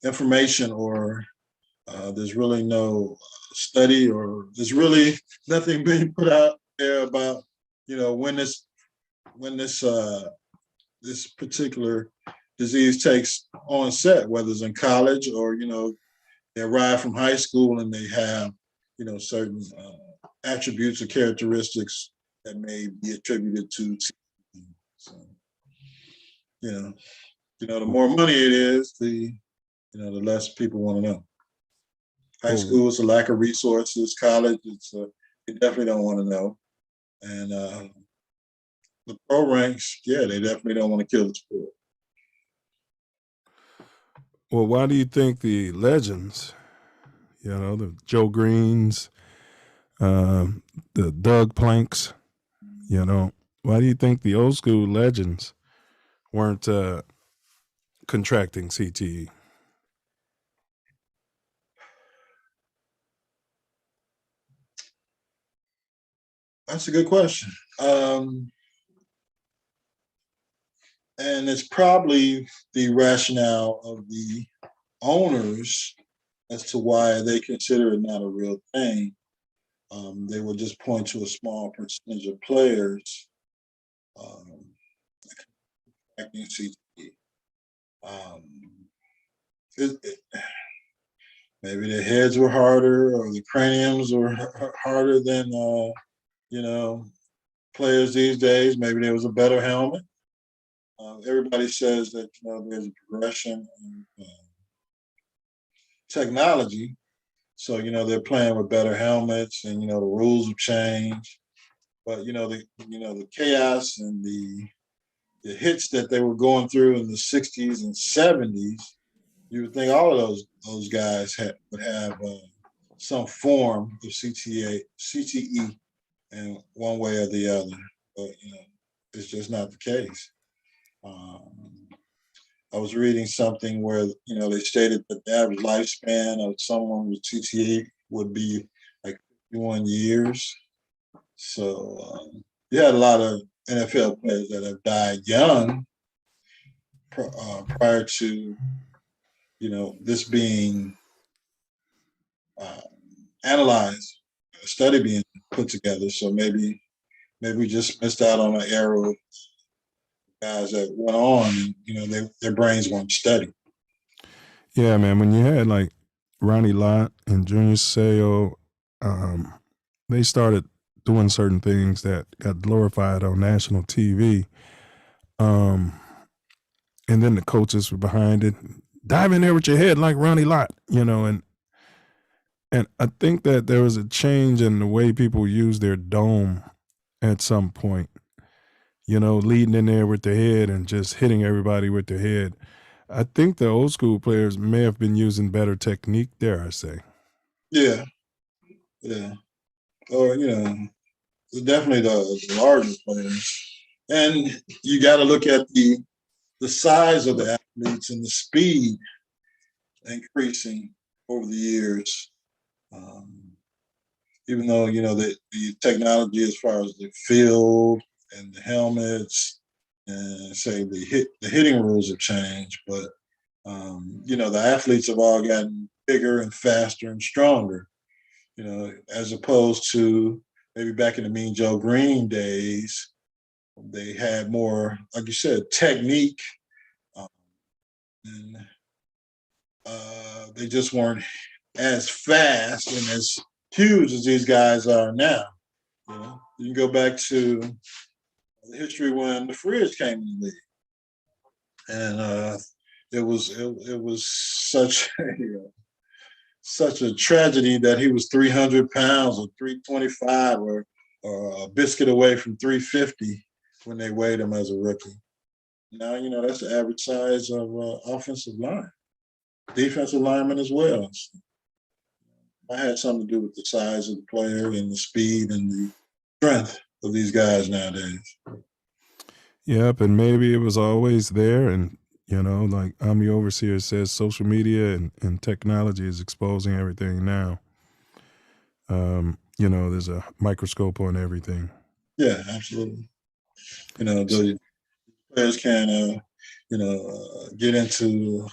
information or there's really no study or there's really nothing being put out there about when this particular disease takes onset, whether it's in college or they arrive from high school and they have certain attributes or characteristics that may be attributed to TB. So the more money it is, the less people want to know. High school is a lack of resources. College, they definitely don't want to know. And the pro ranks, yeah, they definitely don't want to kill the sport. Well, why do you think the legends, the Joe Greens, the Doug Planks, why do you think the old school legends weren't contracting CTE? That's a good question. And it's probably the rationale of the owners as to why they consider it not a real thing. They will just point to a small percentage of players contracting CTE. Maybe their heads were harder or the craniums were harder than, players these days. Maybe there was a better helmet. Everybody says that, there's a progression in technology. So, they're playing with better helmets and, the rules have changed. But, the chaos and the hits that they were going through in the 60s and 70s, you would think all of those guys would have some form of CTE in one way or the other. But, it's just not the case. I was reading something where, they stated that the average lifespan of someone with CTE would be like 51 years. So you had a lot of NFL players that have died young prior to, this being analyzed, a study being put together. So maybe we just missed out on an era of guys that went on and, their brains weren't steady. Yeah, man. When you had like Ronnie Lott and Junior Seau, they started doing certain things that got glorified on national TV. And then the coaches were behind it. Dive in there with your head like Ronnie Lott, and I think that there was a change in the way people use their dome at some point, leading in there with their head and just hitting everybody with their head. I think the old school players may have been using better technique, dare I say. Yeah. Or, definitely the larger players. And you got to look at the size of the athletes and the speed increasing over the years. Even though, the technology as far as the field and the helmets and say the hitting rules have changed, but the athletes have all gotten bigger and faster and stronger, you know, as opposed to maybe back in the Mean Joe Green days, they had more, like you said, technique, and they just weren't as fast and as huge as these guys are now. You know, you can go back to the history when the Fridge came in the league, and it was such a tragedy that he was 300 pounds or 325 or a biscuit away from 350 when they weighed him as a rookie. Now, you know, that's the average size of offensive line, defensive lineman as well. That had something to do with the size of the player and the speed and the strength of these guys nowadays. Yep, and maybe it was always there, and you know, like I'm the overseer says, social media and technology is exposing everything now. You know, there's a microscope on everything. Yeah, absolutely. You know, the players can, get into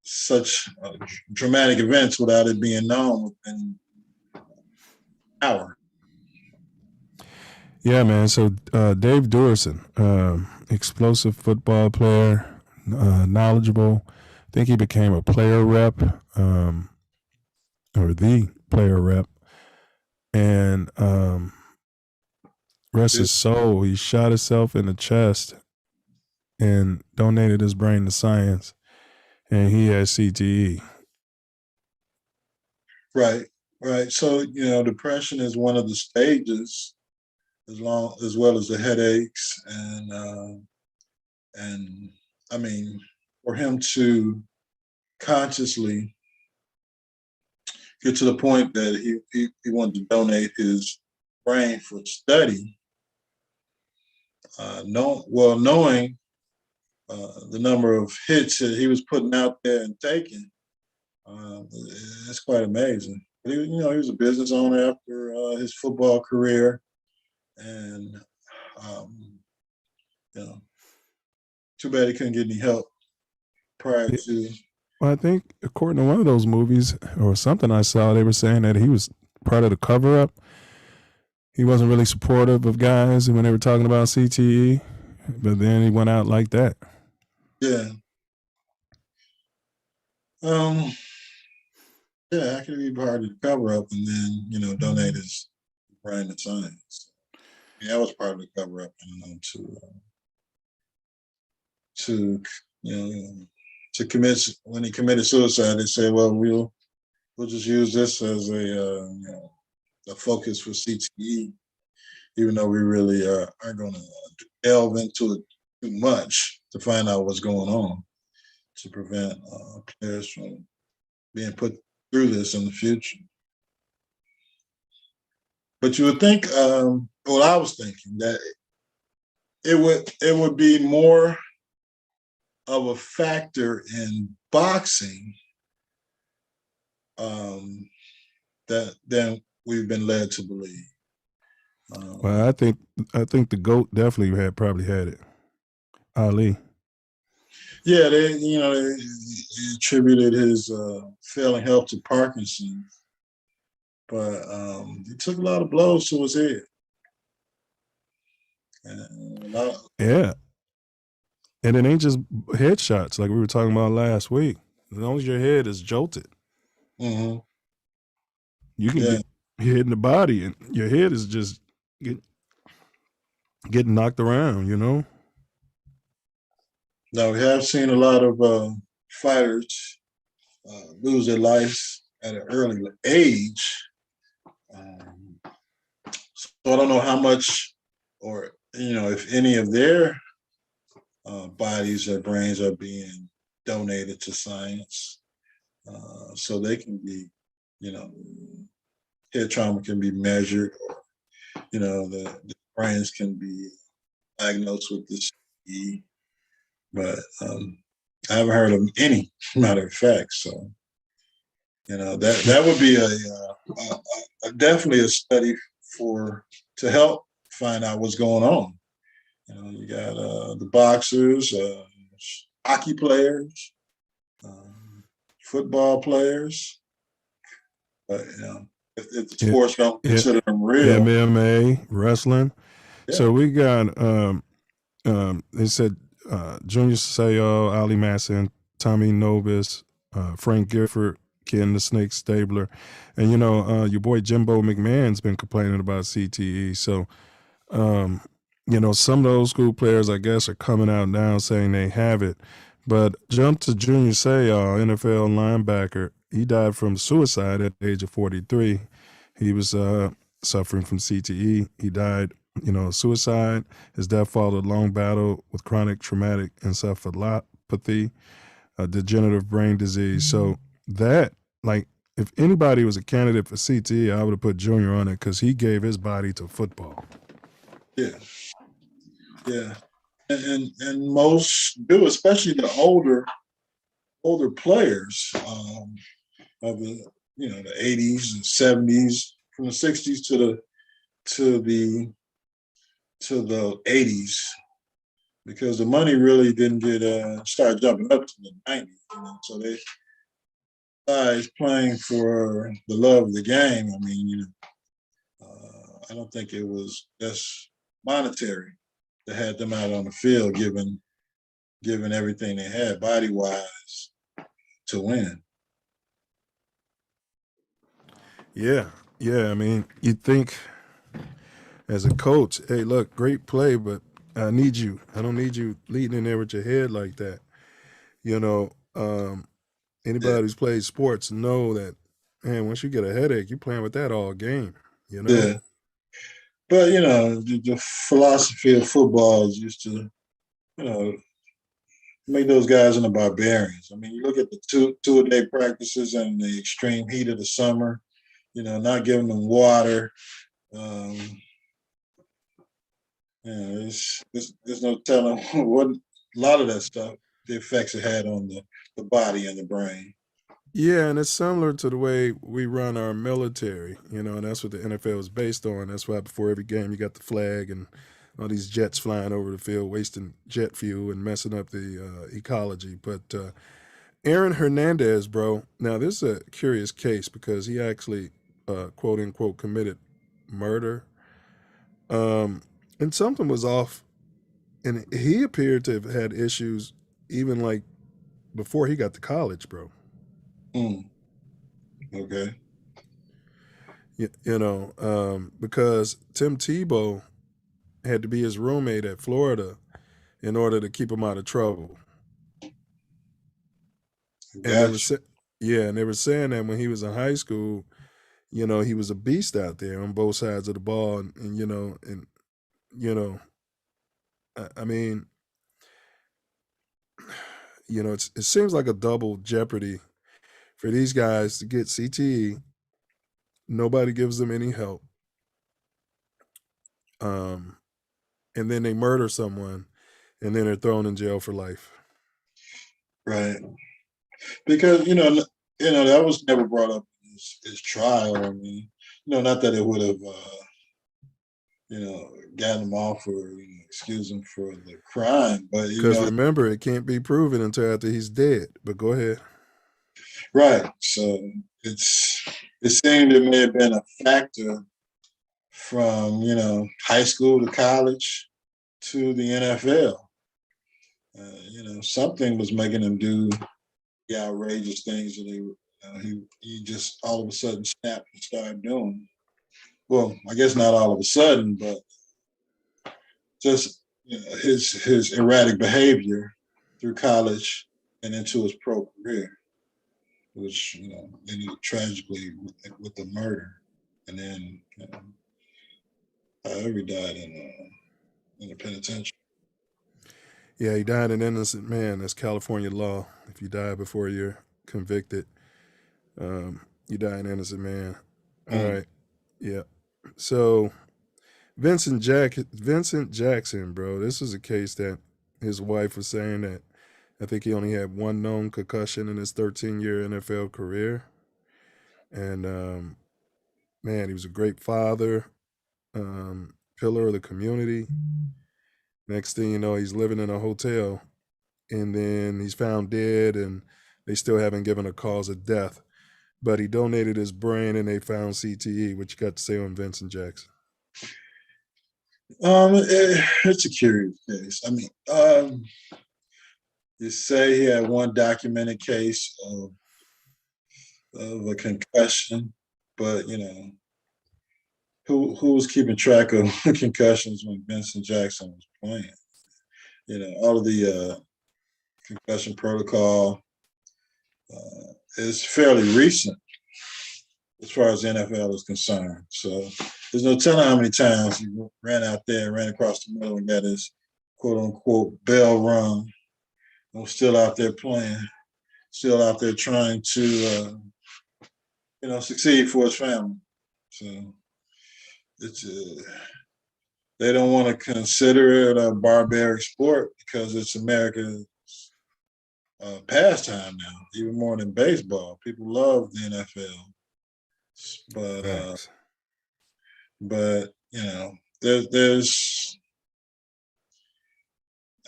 such dramatic events without it being known within an hour. Yeah, man. So Dave Dorsen, explosive football player, knowledgeable. I think he became a player rep, or the player rep. And rest his soul, he shot himself in the chest and donated his brain to science. And he has CTE. Right, right. So, you know, depression is one of the stages, as well as the headaches, and I mean, for him to consciously get to the point that he wanted to donate his brain for study, knowing the number of hits that he was putting out there and taking, it's quite amazing. But he was a business owner after his football career, and too bad he couldn't get any help prior to. Well, I think according to one of those movies or something I saw, they were saying that he was part of the cover-up. He wasn't really supportive of guys when they were talking about CTE, but then he went out like that. Yeah. Yeah, I could be part of the cover-up and then, donate his brain to science. Yeah, I was part of the cover-up, to commit. When he committed suicide, they said, "Well, we'll just use this as a focus for CTE, even though we really aren't going to delve into it too much to find out what's going on to prevent players from being put through this in the future." But you would think, well, I was thinking that it would be more of a factor in boxing than we've been led to believe. Well, I think the GOAT definitely probably had it. Ali. Yeah, they attributed his failing health to Parkinson's, but he took a lot of blows to his head. Yeah. And it ain't just headshots like we were talking about last week. As long as your head is jolted, mm-hmm. You can get hit in the body and your head is just getting knocked around, Now, we have seen a lot of fighters lose their lives at an early age. So I don't know how much or, if any of their bodies or brains are being donated to science, so they can be, head trauma can be measured, or, the brains can be diagnosed with this. But I haven't heard of any, matter of fact. So, that would be a definitely a study to help find out what's going on. You got the boxers, hockey players, football players. But if the sports don't Yeah, consider them real, MMA, wrestling. Yeah. So we got they said Junior Seau, Ali Masson, Tommy Nobis, Frank Gifford, Ken the Snake Stabler, and your boy Jimbo McMahon's been complaining about CTE. So some of those school players, I guess, are coming out now saying they have it. But jump to Junior Seau, NFL linebacker. He died from suicide at the age of 43. He was suffering from CTE. He died, suicide. His death followed a long battle with chronic traumatic encephalopathy, a degenerative brain disease. So that, if anybody was a candidate for CTE, I would have put Junior on it because he gave his body to football. Yeah, and most do, especially the older players of the the 80s and 70s, from the 60s to the 80s, because the money really didn't start jumping up to the 90s. So they guys playing for the love of the game. I mean, I don't think it was just monetary that had them out on the field, given everything they had body wise to win. Yeah. I mean, you think as a coach, hey, look, great play, but I need you. I don't need you leading in there with your head like that. Anybody who's played sports know that, man, once you get a headache, you're playing with that all game. Yeah. But the philosophy of football is just to, make those guys into barbarians. I mean, you look at the two-a-day practices and the extreme heat of the summer, not giving them water. There's no telling what a lot of that stuff, the effects it had on the body and the brain. Yeah, and it's similar to the way we run our military, and that's what the NFL is based on. That's why before every game you got the flag and all these jets flying over the field, wasting jet fuel and messing up the ecology. But Aaron Hernandez, bro, now this is a curious case because he actually, quote unquote, committed murder. And something was off, and he appeared to have had issues even before he got to college, bro. Okay. Because Tim Tebow had to be his roommate at Florida in order to keep him out of trouble. And they were saying that when he was in high school, he was a beast out there on both sides of the ball, I mean, it seems like a double jeopardy for these guys to get CTE. Nobody gives them any help. And then they murder someone, and then they're thrown in jail for life. Right. Because, that was never brought up in his trial. I mean, not that it would have, gotten him off or excuse him for the crime, but because remember, it can't be proven until after he's dead. But go ahead. Right. So it seemed it may have been a factor from high school to college to the NFL. Something was making him do the outrageous things that he just all of a sudden snapped and started doing. Well, I guess not all of a sudden, but just his erratic behavior through college and into his pro career, which ended tragically with the murder, and then he died in a penitentiary. Yeah, he died an innocent man. That's California law. If you die before you're convicted, you die an innocent man. All right. Yeah. So Vincent Jackson, bro, this was a case that his wife was saying that I think he only had one known concussion in his 13-year NFL career. And man, he was a great father, pillar of the community. Next thing you know, he's living in a hotel, and then he's found dead, and They still haven't given a cause of death, but he donated his brain and they found CTE. What you got to say on Vincent Jackson? It's a curious case. I mean, you say he had one documented case of a concussion, but you know, who was keeping track of concussions when Vincent Jackson was playing? You know, all of the concussion protocol is fairly recent as far as the NFL is concerned. So there's no telling how many times he ran out there, ran across the middle, and got his quote unquote bell rung. And was still out there playing, still out there trying to, succeed for his family. So it's they don't want to consider it a barbaric sport because it's America's pastime now, even more than baseball. People love the NFL, but you know, there's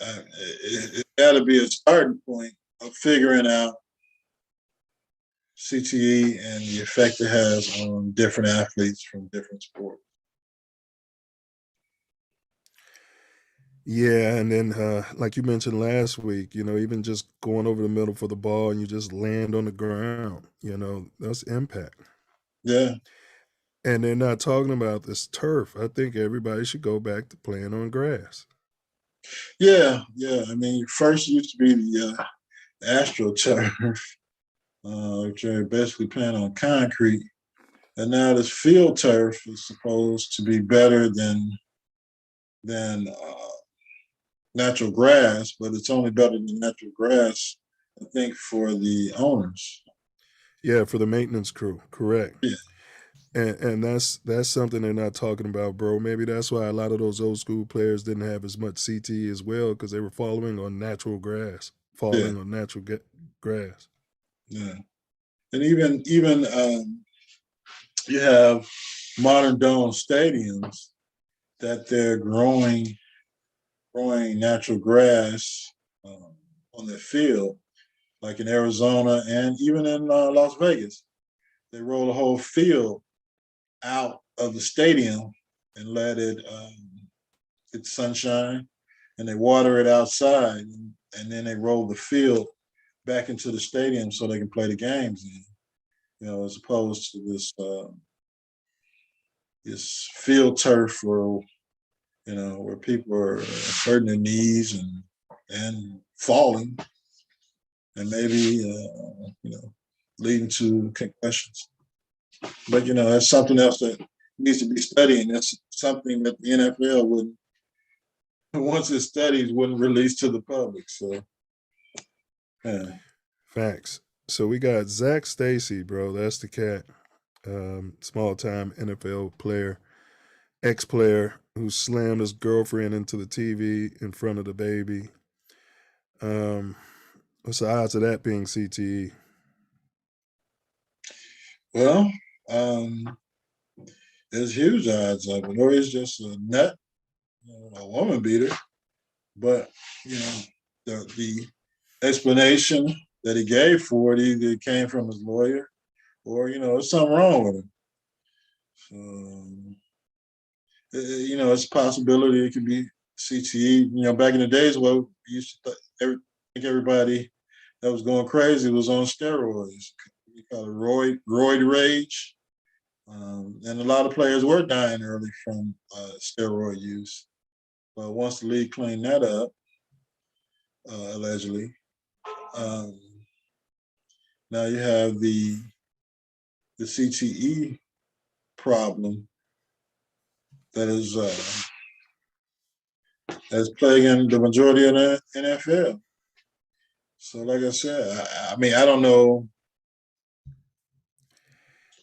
it's got to be a starting point of figuring out CTE and the effect it has on different athletes from different sports. Yeah, and then like you mentioned last week, even just going over the middle for the ball and you just land on the ground, that's impact. Yeah. And they're not talking about this turf. I think everybody should go back to playing on grass. Yeah. I mean, first used to be the AstroTurf, which are basically playing on concrete. And now this field turf is supposed to be better than natural grass, but it's only better than natural grass, I think, for the owners. Yeah, for the maintenance crew, correct. Yeah. And that's something they're not talking about, bro. Maybe that's why a lot of those old school players didn't have as much CTE as well, because they were falling on natural grass. Yeah. And even you have modern dome stadiums that they're growing natural grass on their field, like in Arizona and even in Las Vegas. They roll the whole field out of the stadium and let it get sunshine, and they water it outside, and then they roll the field back into the stadium so they can play the games in, as opposed to this field turf where people are hurting their knees and falling, and maybe leading to concussions. But that's something else that needs to be studied. And that's something that the NFL wouldn't, once it's studied, wouldn't release to the public. So, yeah. Facts. So we got Zach Stacy, bro. That's the cat. Small time NFL player, ex-player who slammed his girlfriend into the TV in front of the baby. What's the odds of that being CTE? Well, there's huge odds of it, or it's just a nut, a woman beater. But the explanation that he gave for it either came from his lawyer, or there's something wrong with him. So it's a possibility it could be CTE. Back in the days, we used to think everybody that was going crazy was on steroids. You call it roid rage. And a lot of players were dying early from steroid use. But once the league cleaned that up, allegedly, now you have the CTE problem that is plaguing the majority of the NFL. So, like I said, I mean, I don't know.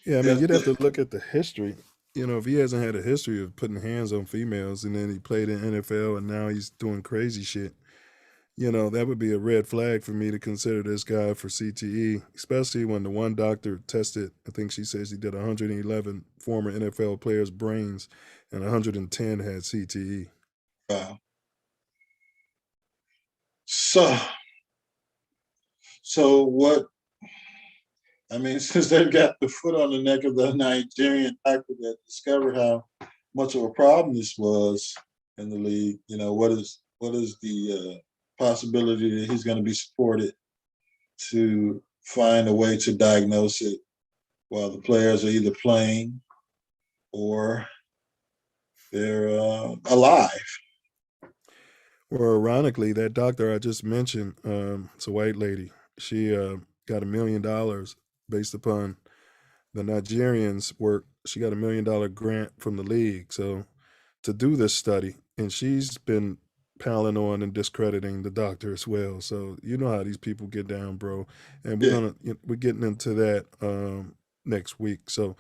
Yeah, I mean, you'd have to look at the history. If he hasn't had a history of putting hands on females, and then he played in NFL, and now he's doing crazy shit, that would be a red flag for me to consider this guy for CTE, especially when the one doctor tested, I think she says he did 111 former NFL players' brains, and 110 had CTE. Wow. So So what? I mean, since they've got the foot on the neck of the Nigerian doctor that discovered how much of a problem this was in the league, what is the possibility that he's going to be supported to find a way to diagnose it while the players are either playing or they're alive? Well, ironically, that doctor I just mentioned, it's a white lady. She got $1 million based upon the Nigerians' work. She got $1 million grant from the league, so to do this study, and she's been piling on and discrediting the doctor as well. So you know how these people get down, bro. And we're getting into that next week. So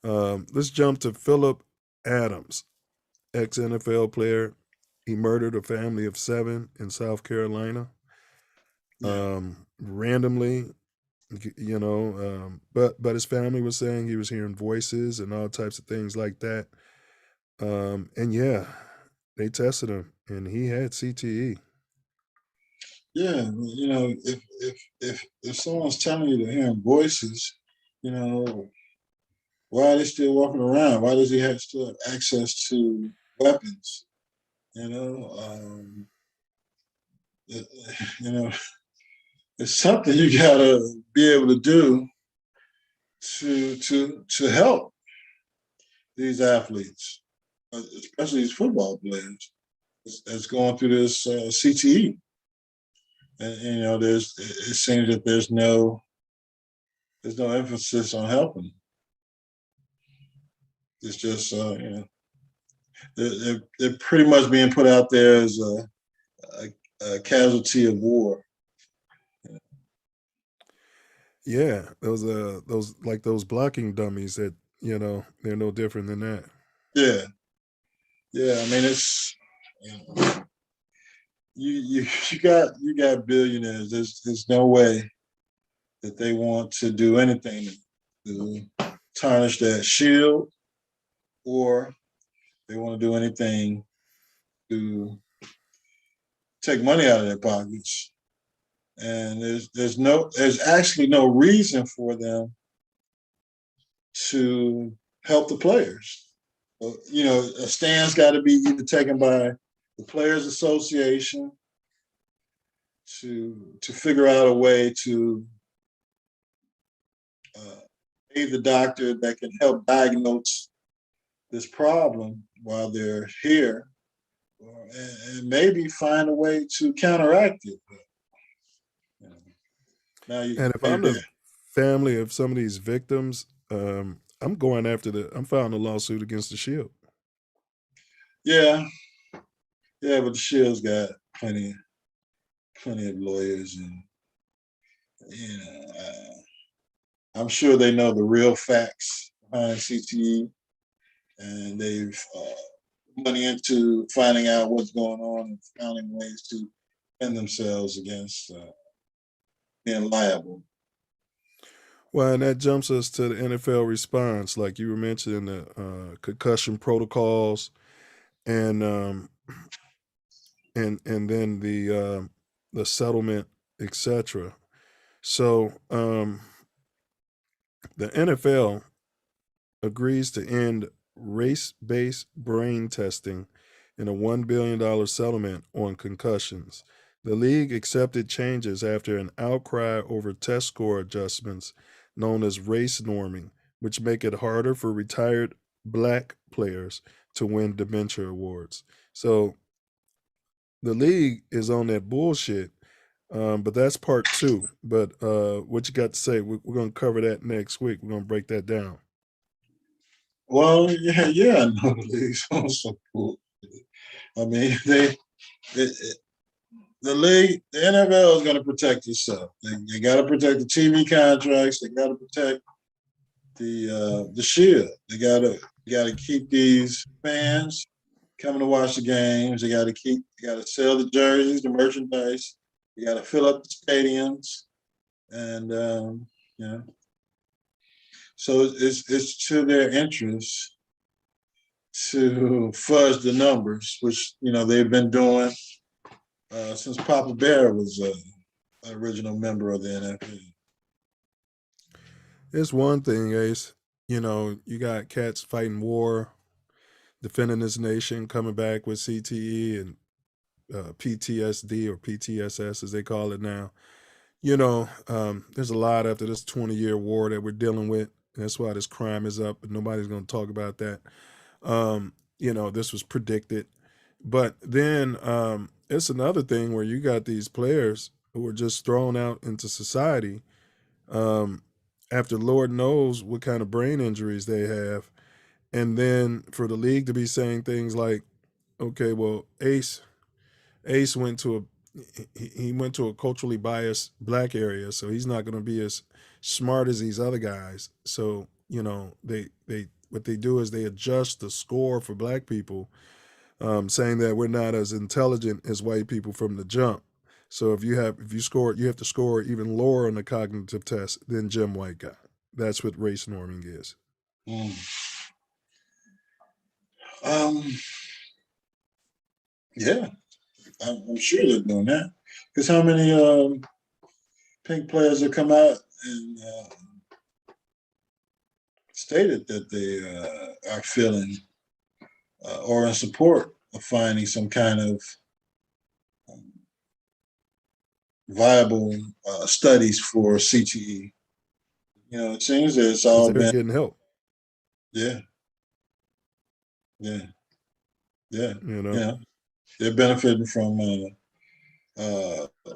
let's jump to Philip Adams, ex NFL player. He murdered a family of 7 in South Carolina. Randomly, but his family was saying he was hearing voices and all types of things like that. And yeah, they tested him and he had CTE. Yeah, if someone's telling you they're hearing voices, why are they still walking around? Why does he still have access to weapons? It's something you gotta be able to do to help these athletes, especially these football players, that's going through this CTE. And it seems that there's no emphasis on helping. It's just they're pretty much being put out there as a casualty of war. Yeah, those blocking dummies that they're no different than that. Yeah. I mean, it's you got billionaires. There's no way that they want to do anything to tarnish that shield, or they want to do anything to take money out of their pockets. And there's actually no reason for them to help the players. A stand's got to be either taken by the Players Association to figure out a way to aid the doctor that can help diagnose this problem while they're here, and maybe find a way to counteract it. And if I'm the family of some of these victims, I'm going after I'm filing a lawsuit against the Shield. Yeah, but the Shield's got plenty of lawyers, and I'm sure they know the real facts behind CTE, and they've money into finding out what's going on and finding ways to defend themselves against being liable. Well, and that jumps us to the NFL response, like you were mentioning, the concussion protocols, and then the settlement, etc. So the NFL agrees to end race-based brain testing in a $1 billion settlement on concussions. The league accepted changes after an outcry over test score adjustments known as race norming, which make it harder for retired black players to win dementia awards. So the league is on that bullshit, but that's part 2. But what you got to say? We're going to cover that next week. We're going to break that down. Well, yeah, no, the league's also cool. I mean, the league, the NFL is going to protect itself. They got to protect the TV contracts. They got to protect the Shield. They got to keep these fans coming to watch the games. They got to sell the jerseys, the merchandise. They got to fill up the stadiums, and so it's to their interest to fudge the numbers, which they've been doing since Papa Bear was original member of the NFL. It's one thing, Ace. You know, you got cats fighting war, defending this nation, coming back with CTE and PTSD or PTSS as they call it now. You know, there's a lot after this 20-year war that we're dealing with. That's why this crime is up, but nobody's going to talk about that. You know, this was predicted. But then it's another thing where you got these players who are just thrown out into society after Lord knows what kind of brain injuries they have. And then for the league to be saying things like, okay, well, Ace went to he went to a culturally biased black area, so he's not going to be as smart as these other guys. So, you know, they what they do is they adjust the score for black people, saying that we're not as intelligent as white people from the jump. So if you score, you have to score even lower on the cognitive test than Jim White got. That's what race norming is. Yeah, I'm sure they're doing that. Because how many pink players have come out and stated that they are feeling or in support of finding some kind of viable studies for CTE. You know, it seems that it's all they're been getting help. Yeah. You know, You know, they're benefiting from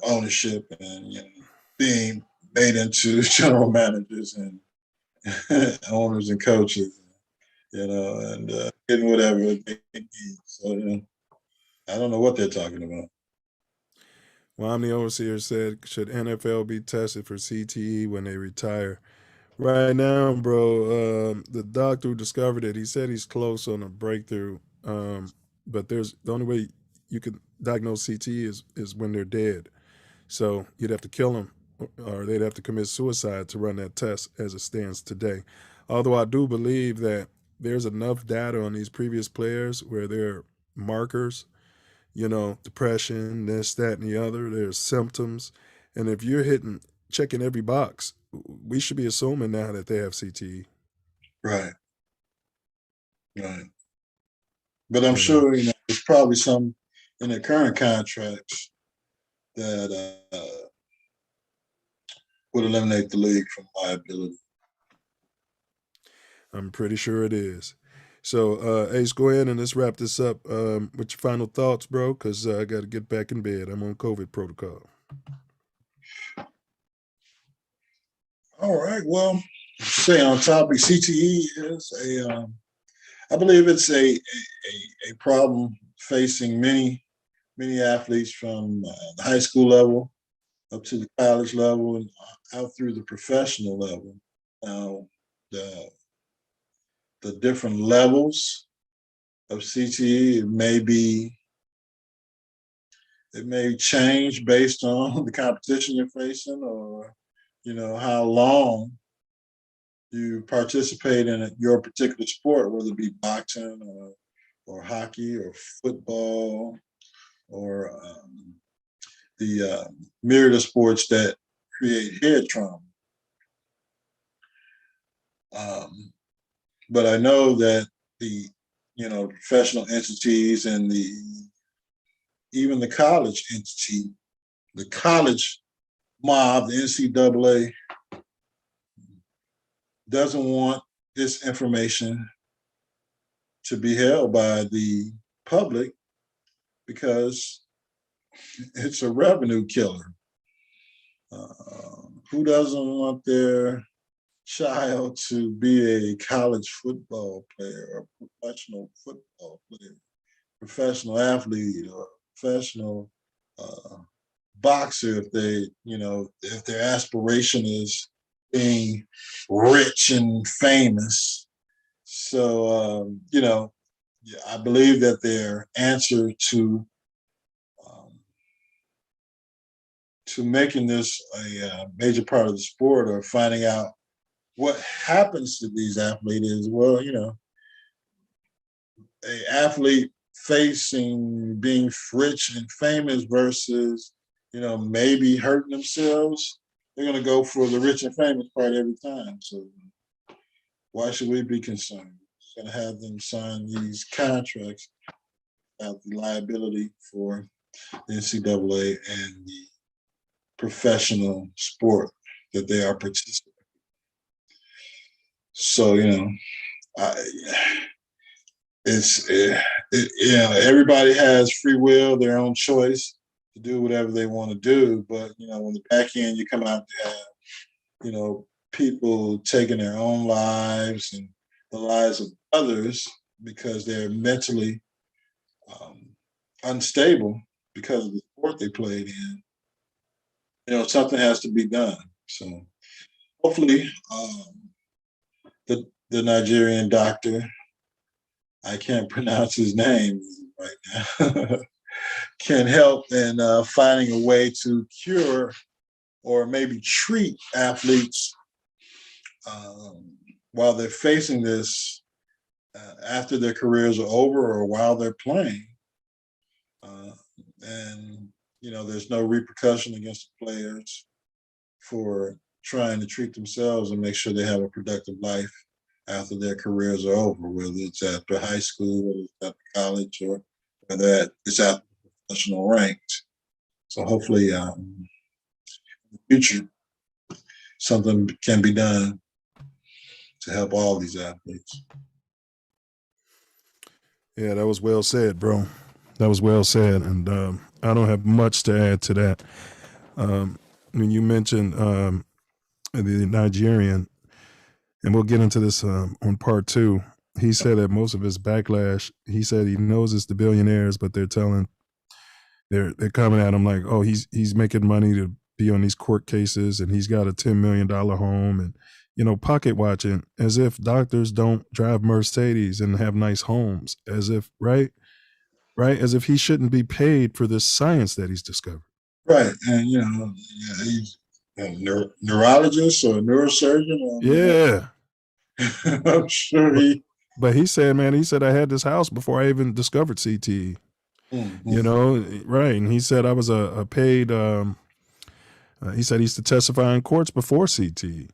ownership and being made into general managers and owners and coaches, and getting whatever they need. So, I don't know what they're talking about. well, I'm the overseer said, should NFL be tested for CTE when they retire? Right now, bro, the doctor who discovered it, he said he's close on a breakthrough. But there's the only way you can diagnose CTE is when they're dead. So you'd have to kill them, or they'd have to commit suicide to run that test as it stands today. Although I do believe that there's enough data on these previous players where there are markers, depression, this, that, and the other. There's symptoms. And if you're checking every box, we should be assuming now that they have CTE. Right. But I'm sure, there's probably some in the current contracts that would eliminate the league from liability. I'm pretty sure it is. So, Ace, go ahead and let's wrap this up with your final thoughts, bro, because I got to get back in bed. I'm on COVID protocol. All right. Well, stay on topic. CTE is I believe it's a problem facing many athletes from the high school level up to the college level and out through the professional level. Now, the different levels of CTE, it may change based on the competition you're facing, or how long you participate in your particular sport, whether it be boxing or hockey or football or the myriad of sports that create head trauma. But I know that the professional entities and even the college entity, the college mob, the NCAA, doesn't want this information to be held by the public because it's a revenue killer. Who doesn't want their child to be a college football player, a professional football player, professional athlete, or professional boxer if their aspiration is being rich and famous. So, I believe that their answer to making this a major part of the sport, or finding out what happens to these athletes, is, well, a athlete facing being rich and famous versus, maybe hurting themselves, they're going to go for the rich and famous part every time. So why should we be concerned? We're going to have them sign these contracts, have the liability for the NCAA and the professional sport that they are participating. So, everybody has free will, their own choice to do whatever they want to do. But, on the back end, you come out to have, people taking their own lives and the lives of others because they're mentally unstable because of the sport they played in. Something has to be done. So hopefully the Nigerian doctor, I can't pronounce his name right now, can help in finding a way to cure or maybe treat athletes while they're facing this after their careers are over or while they're playing. And, there's no repercussion against the players for trying to treat themselves and make sure they have a productive life after their careers are over, whether it's after high school, whether it's after college, or whether it's after professional ranks. So hopefully in the future, something can be done to help all these athletes. Yeah, that was well said, bro. That was well said. And I don't have much to add to that. When you mentioned the Nigerian, and we'll get into this on part 2, he said that most of his backlash, he said he knows it's the billionaires, but they're coming at him like, oh, he's making money to be on these court cases and he's got a $10 million home and, pocket watching, as if doctors don't drive Mercedes and have nice homes, as if, right? As if he shouldn't be paid for this science that he's discovered. Right. And, he's a neurologist or a neurosurgeon. Or yeah. I'm sure But he said, I had this house before I even discovered CTE. Mm-hmm. Right. And he said I was a paid, he said he used to testify in courts before CTE.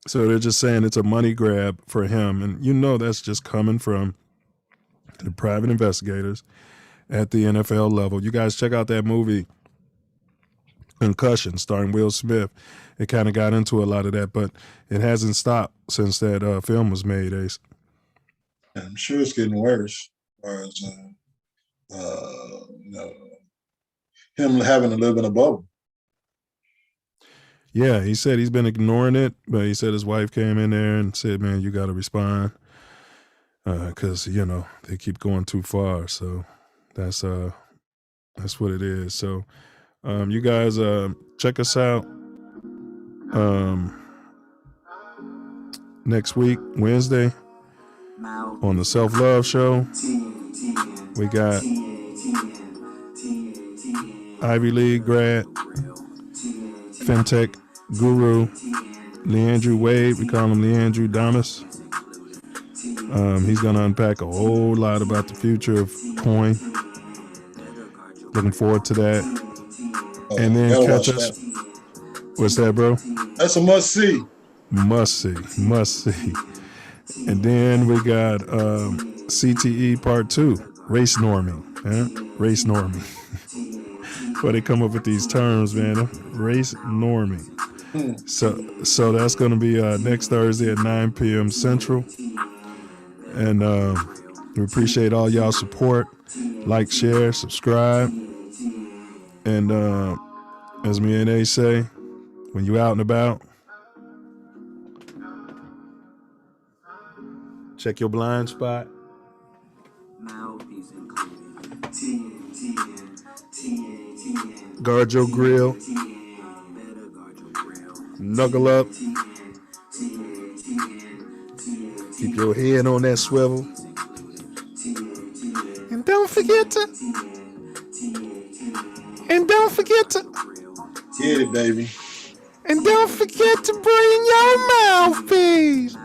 So they're just saying it's a money grab for him. And that's just coming from the private investigators at the NFL level. You guys check out that movie, Concussion, starring Will Smith. It kind of got into a lot of that, but it hasn't stopped since that film was made, Ace. I'm sure it's getting worse as far as him having to live in a bubble. Yeah, he said he's been ignoring it, but he said his wife came in there and said, man, you got to respond because, they keep going too far. So that's what it is. So you guys check us out next week, Wednesday, on the Self-Love Show. We got Ivy League grad, FinTech guru, Leandrew Wade. We call him Leandrew Damas. He's going to unpack a whole lot about the future of coin. Looking forward to that. And then catch us. What's that, bro? That's a must see. Must see. And then we got CTE part 2, race norming. Race norming. Where they come up with these terms, man. Race norming. So that's going to be next Thursday at 9 p.m. Central. And we appreciate all y'all support. Like, share, subscribe. And as me and A say, when you out and about, check your blind spot. Guard your grill. Knuckle up. Keep your head on that swivel. And don't forget to get it, baby. And don't forget to bring your mouthpiece.